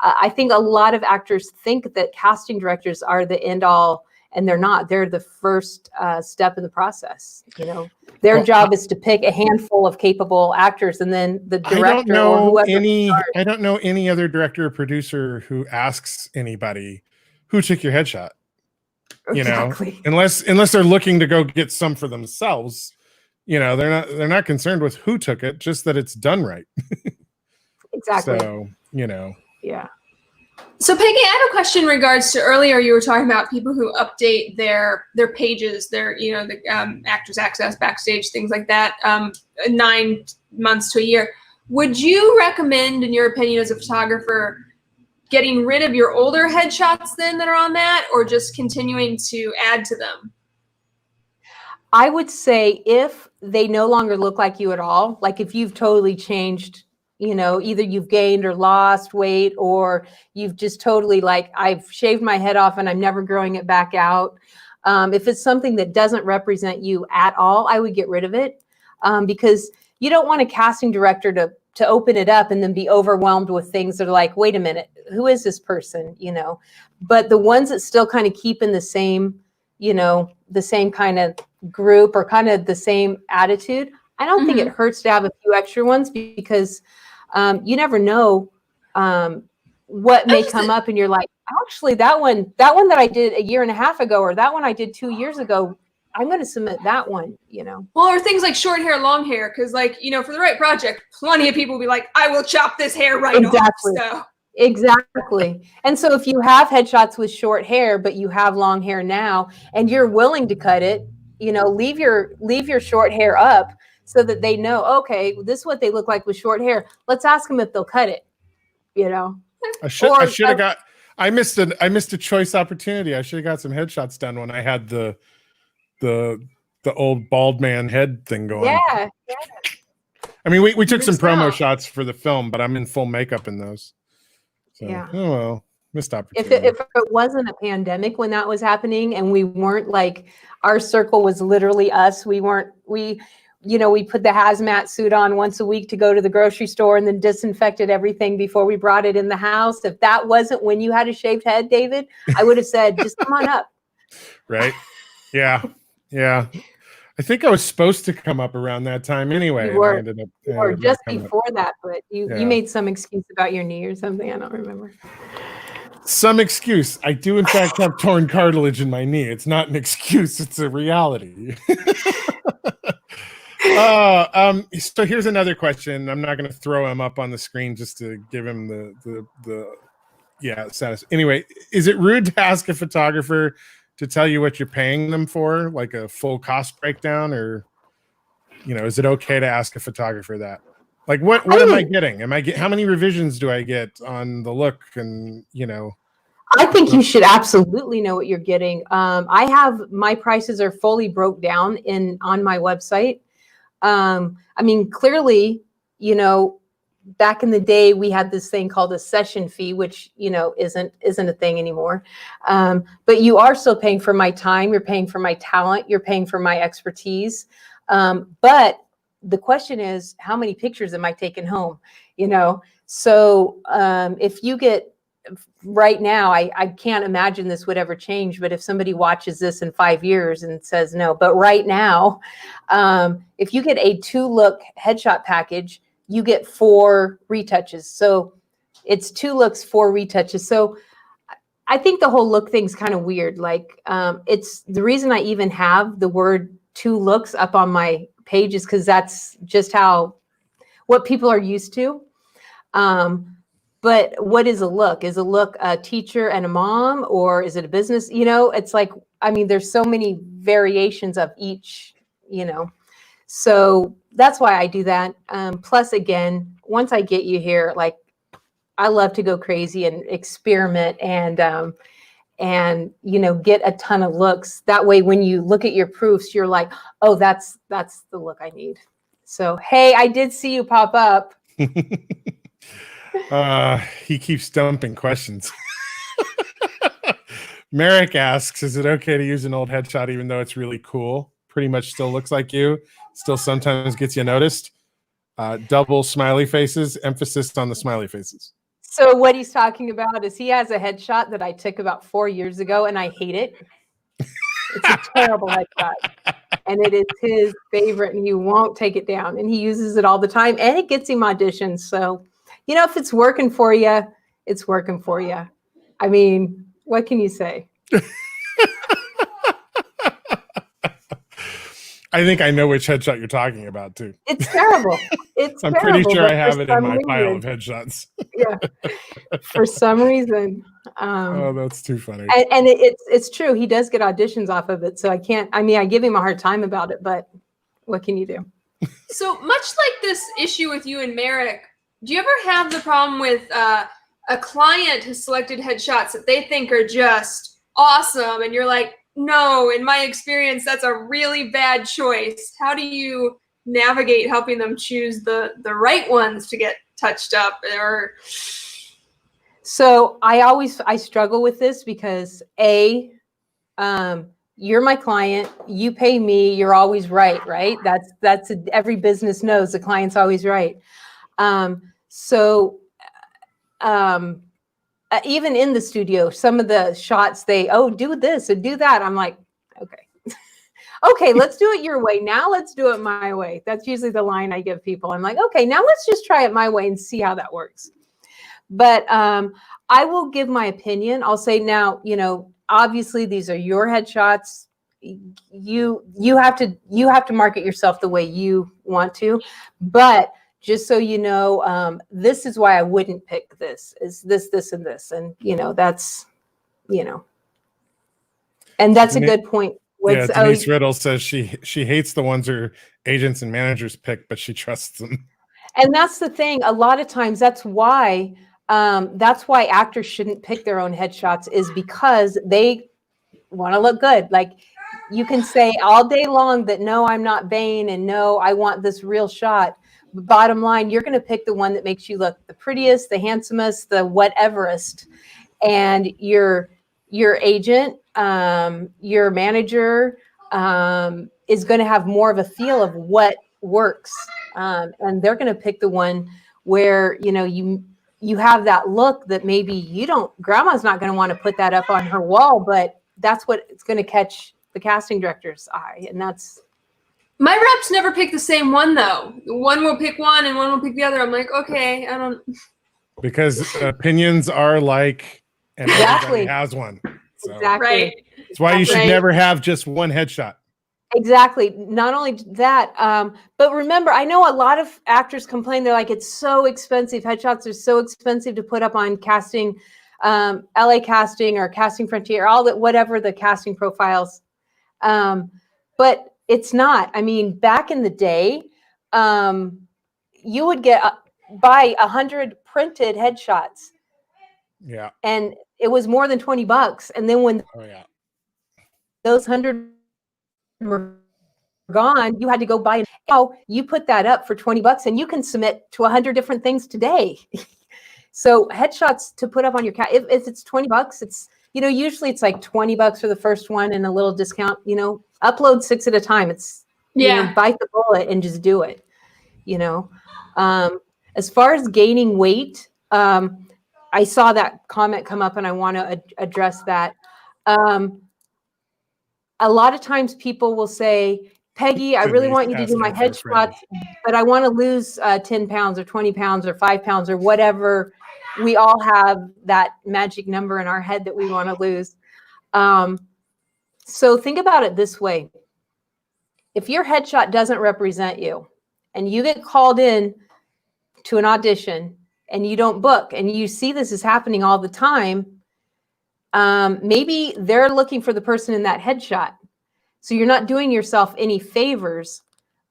I think a lot of actors think that casting directors are the end all, and they're not. They're the first step in the process, Their Well, job is to pick a handful of capable actors, and then the I don't director or know whoever. I don't know any other director or producer who asks anybody who took your headshot. Exactly. Unless they're looking to go get some for themselves. They're not concerned with who took it, just that it's done right. Exactly. So, Yeah. So Peggy, I have a question in regards to earlier you were talking about people who update their pages, their the Actors Access, Backstage, things like that, 9 months to a year. Would you recommend, in your opinion as a photographer, getting rid of your older headshots then that are on that, or just continuing to add to them? I would say if they no longer look like you at all, like if you've totally changed, either you've gained or lost weight, or you've just totally I've shaved my head off and I'm never growing it back out. If it's something that doesn't represent you at all, I would get rid of it, because you don't want a casting director to open it up and then be overwhelmed with things that are like, wait a minute, who is this person? But the ones that still kind of keep in the same, the same kind of group or kind of the same attitude, I don't think it hurts to have a few extra ones, because you never know what may come up, and you're like, actually, that one that I did a year and a half ago, or that one I did 2 years ago, I'm going to submit that one. Well, or things like short hair, long hair, because for the right project, plenty of people will be like, I will chop this hair right off. So. Exactly. And so if you have headshots with short hair, but you have long hair now, and you're willing to cut it, leave your short hair up, so that they know, okay, this is what they look like with short hair. Let's ask them if they'll cut it. I should have got. I missed a choice opportunity. I should have got some headshots done when I had the old bald man head thing going. Yeah. I mean, we took some promo shots for the film, but I'm in full makeup in those. So, yeah. Oh well, missed opportunity. If it wasn't a pandemic when that was happening, and we weren't our circle was literally us. We put the hazmat suit on once a week to go to the grocery store, and then disinfected everything before we brought it in the house. If that wasn't when you had a shaved head, David, I would have said, just come on up. Right. Yeah. Yeah. I think I was supposed to come up around that time anyway. You were, and I ended up, or just before that, but you made some excuse about your knee or something. I don't remember. Some excuse. I do, in fact, have torn cartilage in my knee. It's not an excuse. It's a reality. So here's another question. I'm not going to throw him up on the screen just to give him the status. Anyway, is it rude to ask a photographer to tell you what you're paying them for, like a full cost breakdown, or is it okay to ask a photographer that? Like, what am I getting? How many revisions do I get on the look? And I think you should absolutely know what you're getting. I have my prices are fully broke down on my website. Clearly, back in the day, we had this thing called a session fee, which isn't a thing anymore. But you are still paying for my time. You're paying for my talent. You're paying for my expertise. But the question is, how many pictures am I taking home? So if you get right now, I can't imagine this would ever change. But if somebody watches this in 5 years and says no, but right now, if you get a 2-look headshot package, you get 4 retouches. So it's 2 looks, 4 retouches. So I think the whole look thing's kind of weird. It's the reason I even have the word 2 looks up on my page is because that's just what people are used to. But what is a look? Is a look a teacher and a mom, or is it a business? It's there's so many variations of each, so that's why I do that. Plus, again, once I get you here, I love to go crazy and experiment and get a ton of looks. That way, when you look at your proofs, you're like, oh, that's the look I need. So, hey, I did see you pop up. He keeps dumping questions. Merrick asks, is it okay to use an old headshot even though it's really cool? Pretty much still looks like you. Still sometimes gets you noticed. Double smiley faces, emphasis on the smiley faces. So what he's talking about is he has a headshot that I took about 4 years ago, and I hate it. It's a terrible headshot. and it is his favorite, and he won't take it down, and he uses it all the time, and it gets him auditions. So, if it's working for you, it's working for you. I mean, what can you say? I think I know which headshot you're talking about too. It's terrible. I'm pretty sure I have it in my pile of headshots. Yeah. For some reason. Oh, that's too funny. And it's true. He does get auditions off of it. So I give him a hard time about it, but what can you do? So much like this issue with you and Merrick, do you ever have the problem with a client has selected headshots that they think are just awesome, and you're like, no, in my experience, that's a really bad choice. How do you navigate helping them choose the right ones to get touched up? Or so I struggle with this because you're my client, you pay me, you're always right? That's every business knows the client's always right. Even in the studio, some of the shots do this and do that. I'm like, okay, let's do it your way. Now let's do it my way. That's usually the line I give people. I'm like, okay, now let's just try it my way and see how that works. But I will give my opinion. I'll say now, obviously these are your headshots. You have to market yourself the way you want to, but just so you know, this is why I wouldn't pick this, is this, and this. And, that's, and that's a good point. Denise Riddle says she hates the ones her agents and managers pick, but she trusts them. And that's the thing. A lot of times that's why actors shouldn't pick their own headshots, is because they want to look good. Like, you can say all day long that, no, I'm not vain, and no, I want this real shot. Bottom line, you're going to pick the one that makes you look the prettiest, the handsomest, the whateverest. And your agent, your manager, is going to have more of a feel of what works. And they're going to pick the one where, you have that look that maybe grandma's not going to want to put that up on her wall, but that's what it's going to catch the casting director's eye. And that's, my reps never pick the same one, though. One will pick one and one will pick the other. I'm like, okay, I don't. Because opinions are like, and everybody has one. So. Exactly. Right. That's why you should never have just one headshot. Exactly. Not only that, but remember, I know a lot of actors complain. They're like, it's so expensive. Headshots are so expensive to put up on casting, LA Casting or Casting Frontier, all that, whatever the casting profiles. But it's not. I mean, back in the day, you would buy 100 printed headshots. Yeah. And it was more than $20. And then when those 100 were gone, you had to go buy. Now you put that up for $20 and you can submit to 100 different things today. So headshots to put up on your if it's $20, it's, usually it's like $20 for the first one and a little discount, upload 6 at a time. It's, bite the bullet and just do it. As far as gaining weight, I saw that comment come up and I want to address that. A lot of times people will say, Peggy, I really want you to do my headshots, but I want to lose 10 pounds or 20 pounds or 5 pounds or whatever. We all have that magic number in our head that we want to lose. So think about it this way. If your headshot doesn't represent you and you get called in to an audition and you don't book, and you see this is happening all the time, maybe they're looking for the person in that headshot. So you're not doing yourself any favors.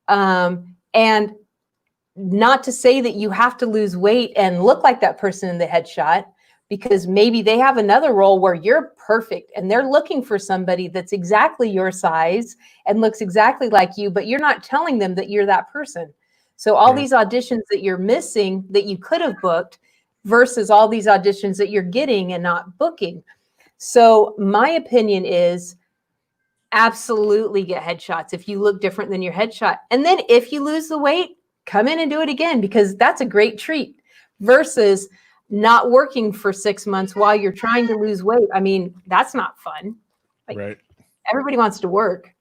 And not to say that you have to lose weight and look like that person in the headshot, because maybe they have another role where you're perfect and they're looking for somebody that's exactly your size and looks exactly like you, but you're not telling them that you're that person. So all these auditions that you're missing that you could have booked versus all these auditions that you're getting and not booking. So my opinion is absolutely get headshots if you look different than your headshot. And then if you lose the weight, come in and do it again, because that's a great treat versus not working for 6 months while you're trying to lose weight. I mean, that's not fun. Like, right. Everybody wants to work.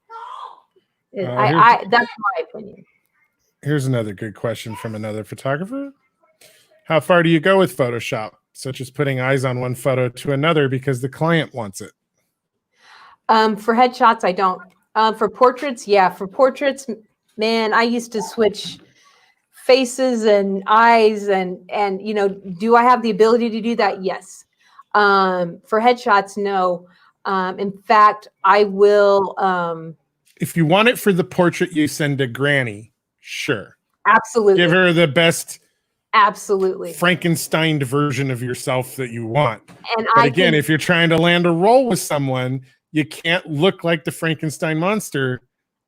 That's my opinion. Here's another good question from another photographer. How far do you go with Photoshop, such as putting eyes on one photo to another because the client wants it? For headshots, I don't. For portraits, yeah. For portraits, man, I used to switch faces and eyes and do I have the ability to do that? Yes. For headshots, no. In fact, I will. If you want it for the portrait you send to Granny, sure. Absolutely. Give her the best absolutely Frankenstein version of yourself that you want. And but again, if you're trying to land a role with someone, you can't look like the Frankenstein monster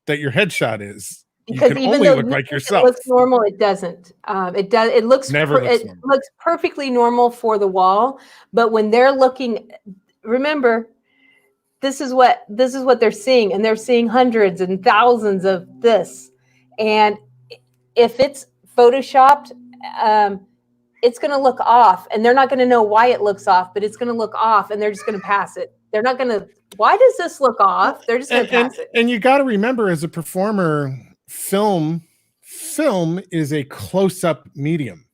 that your headshot is. Because you can even only though look like yourself. It looks normal, it doesn't. It looks looks perfectly normal for the wall, but when they're looking, remember, this is what they're seeing, and they're seeing hundreds and thousands of this. And if it's photoshopped, it's going to look off, and they're not going to know why it looks off, but it's going to look off, and they're just going to pass it. They're not going to, why does this look off? They're just going to pass it. And you got to remember, as a performer, film is a close-up medium,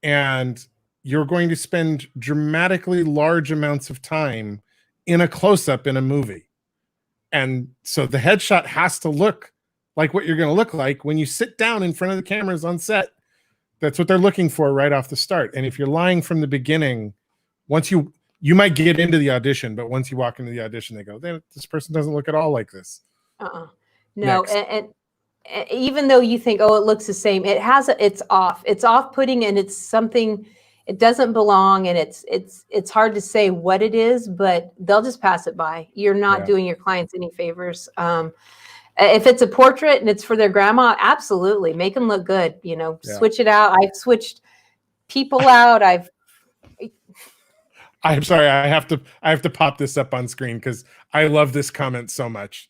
and you're going to spend dramatically large amounts of time in a close-up in a movie. And so the headshot has to look like what you're going to look like when you sit down in front of the cameras on set. That's what they're looking for right off the start. And if you're lying from the beginning, once you might get into the audition, but once you walk into the audition, they go, this person doesn't look at all like this. No. And even though you think, oh, it looks the same, it's off. It's off-putting, and it's something, it doesn't belong, and it's hard to say what it is, but they'll just pass it by. You're not doing your clients any favors. If it's a portrait and it's for their grandma, absolutely make them look good. Switch it out. I've switched people out. I'm sorry. I have to pop this up on screen because I love this comment so much.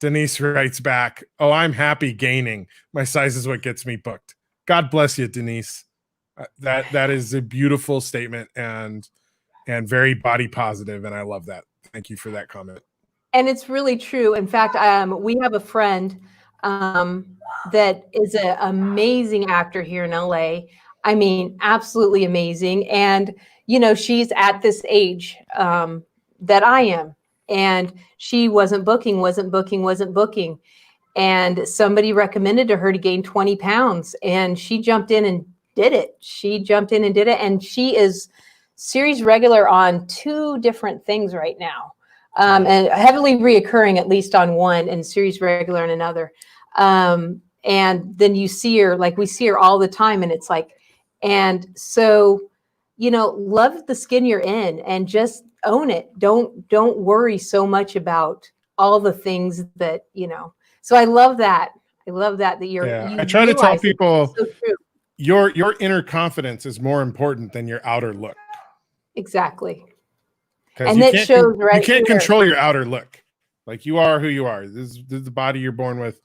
Denise writes back, "Oh, I'm happy gaining. My size is what gets me booked." God bless you, Denise. That is a beautiful statement and very body positive, and I love that. Thank you for that comment. And it's really true. In fact, we have a friend that is an amazing actor here in LA. I mean, absolutely amazing. And, she's at this age that I am. And she wasn't booking. And somebody recommended to her to gain 20 pounds. And she jumped in and did it. And she is series regular on 2 different things right now. And heavily reoccurring, at least on one, and series regular in another. And then you see her, like we see her all the time, and it's like, and so, love the skin you're in and just own it. Don't worry so much about all the things that, so I love that. That you're, I try to tell people your inner confidence is more important than your outer look. Exactly. And that shows right. You can't control your outer look. Like, you are who you are. This is the body you're born with.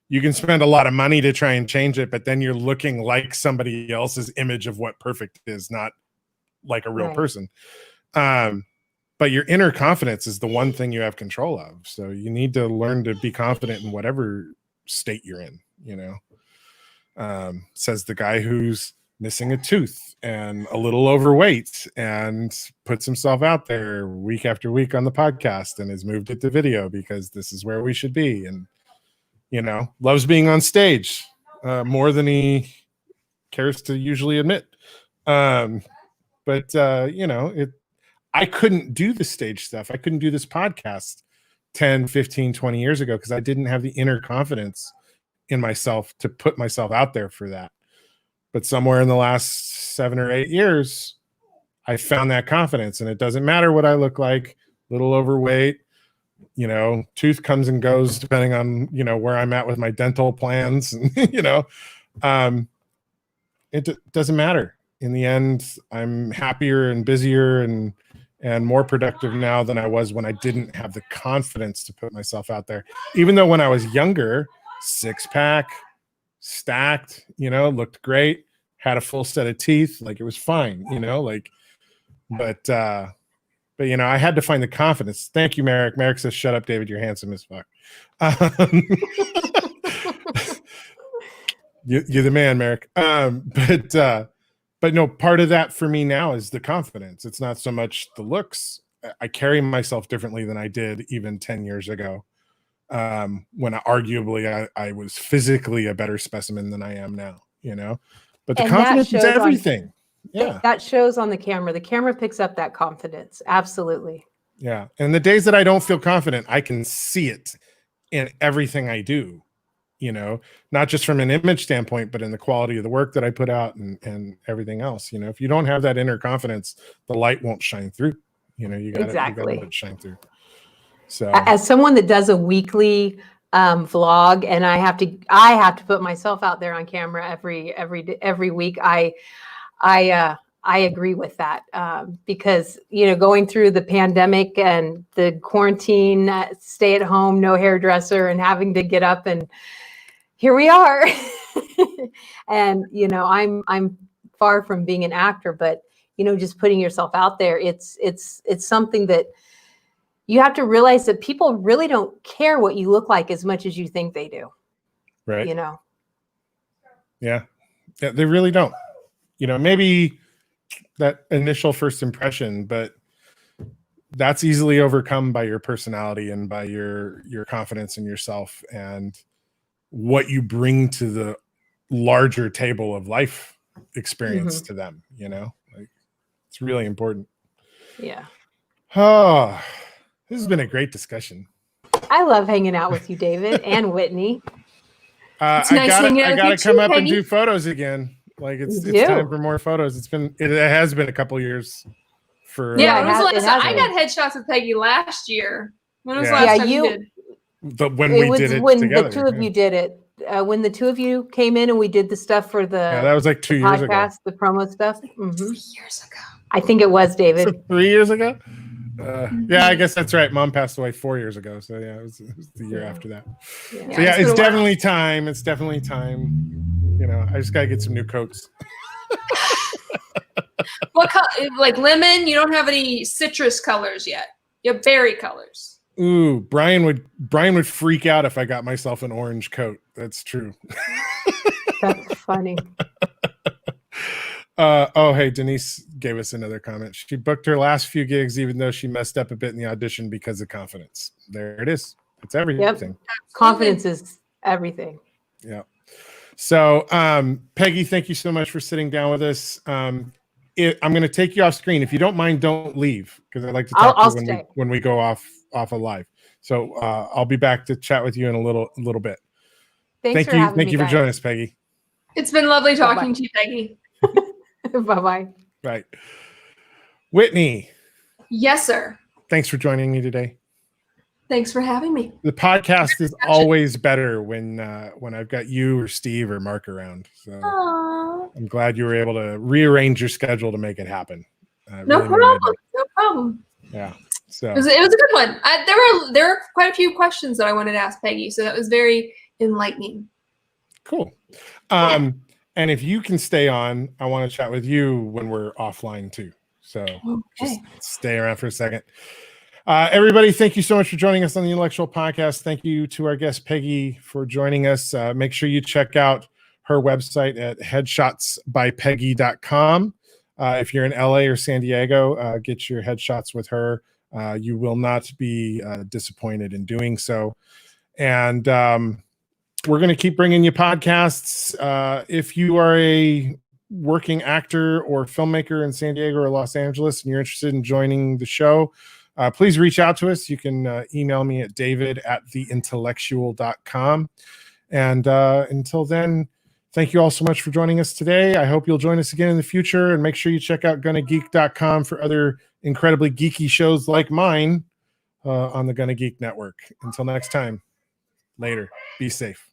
You can spend a lot of money to try and change it, but then you're looking like somebody else's image of what perfect is, not like a real person. But your inner confidence is the one thing you have control of. So you need to learn to be confident in whatever state you're in, says the guy who's missing a tooth and a little overweight and puts himself out there week after week on the podcast and has moved it to video because this is where we should be. And, loves being on stage more than he cares to usually admit. I couldn't do the stage stuff. I couldn't do this podcast 10, 15, 20 years ago because I didn't have the inner confidence in myself to put myself out there for that. But somewhere in the last 7 or 8 years, I found that confidence, and it doesn't matter what I look like, little overweight, tooth comes and goes depending on, where I'm at with my dental plans. And, it doesn't matter. In the end, I'm happier and busier and more productive now than I was when I didn't have the confidence to put myself out there. Even though when I was younger, 6-pack, stacked, looked great, had a full set of teeth, like it was fine, but But, you know, I had to find the confidence. Thank you, Merrick. Merrick says, shut up, David. You're handsome as fuck. You're the man, Merrick. But no, part of that for me now is the confidence. It's not so much the looks. I carry myself differently than I did even 10 years ago. When arguably I was physically a better specimen than I am now, you know, but the confidence is everything. That shows on the camera. The camera picks up that confidence. Absolutely. Yeah. And the days that I don't feel confident, I can see it in everything I do, you know, not just from an image standpoint, but in the quality of the work that I put out and everything else. You know, if you don't have that inner confidence, the light won't shine through. You know, you gotta let it shine through. So as someone that does a weekly vlog, and I have to put myself out there on camera every week, I agree with that, because, you know, going through the pandemic and the quarantine, stay at home, no hairdresser, and having to get up, and here we are. And, you know, I'm far from being an actor, but, you know, just putting yourself out there, it's something that you have to realize that people really don't care what you look like as much as you think they do. Right. You know? Yeah, they really don't. You know, maybe that initial first impression, but that's easily overcome by your personality and by your confidence in yourself and what you bring to the larger table of life experience to them, you know? Like, it's really important. Yeah. Oh, this has been a great discussion. I love hanging out with you, David, and Whitney. I gotta come up and do photos again. Like it's time for more photos. It has been a couple years for when was the last time? I got headshots with Peggy last year. When was the last time you did? When we did it together. The two of you did it. When the two of you came in and we did the stuff for the that was like 2 years ago. The promo stuff. 3 years ago. I think it was, David. 3 years ago? Yeah, I guess that's right. Mom passed away 4 years ago. So yeah, it was the year after that. Yeah, so, it's definitely time. It's definitely time. You know, I just got to get some new coats. What color? Like lemon? You don't have any citrus colors yet. You have berry colors. Ooh, Brian would freak out if I got myself an orange coat. That's true. That's funny. Hey, Denise gave us another comment. She booked her last few gigs, even though she messed up a bit in the audition because of confidence. There it is. It's everything. Yep. Confidence is everything. Yeah. So, Peggy, thank you so much for sitting down with us. I'm going to take you off screen. If you don't mind, don't leave, because I'd like to talk to you when we go off of live. So I'll be back to chat with you in a little bit. Thank you for joining us, Peggy. It's been lovely talking to you, Peggy. Bye-bye. Right. Whitney. Yes, sir. Thanks for joining me today. Thanks for having me. The podcast is always better when I've got you or Steve or Mark around. So I'm glad you were able to rearrange your schedule to make it happen. No problem. Yeah. So it was a good one. There were quite a few questions that I wanted to ask Peggy, so that was very enlightening. Cool. And if you can stay on, I want to chat with you when we're offline too. So just stay around for a second. Everybody, thank you so much for joining us on the Intellectual Podcast. Thank you to our guest, Peggy, for joining us. Make sure you check out her website at headshotsbypeggy.com. If you're in LA or San Diego, get your headshots with her. You will not be disappointed in doing so. And we're going to keep bringing you podcasts. If you are a working actor or filmmaker in San Diego or Los Angeles and you're interested in joining the show, please reach out to us. You can email me at david@theintellectual.com. And until then, thank you all so much for joining us today. I hope you'll join us again in the future, and make sure you check out gonnageek.com for other incredibly geeky shows like mine on the Gonna Geek Network. Until next time, later. Be safe.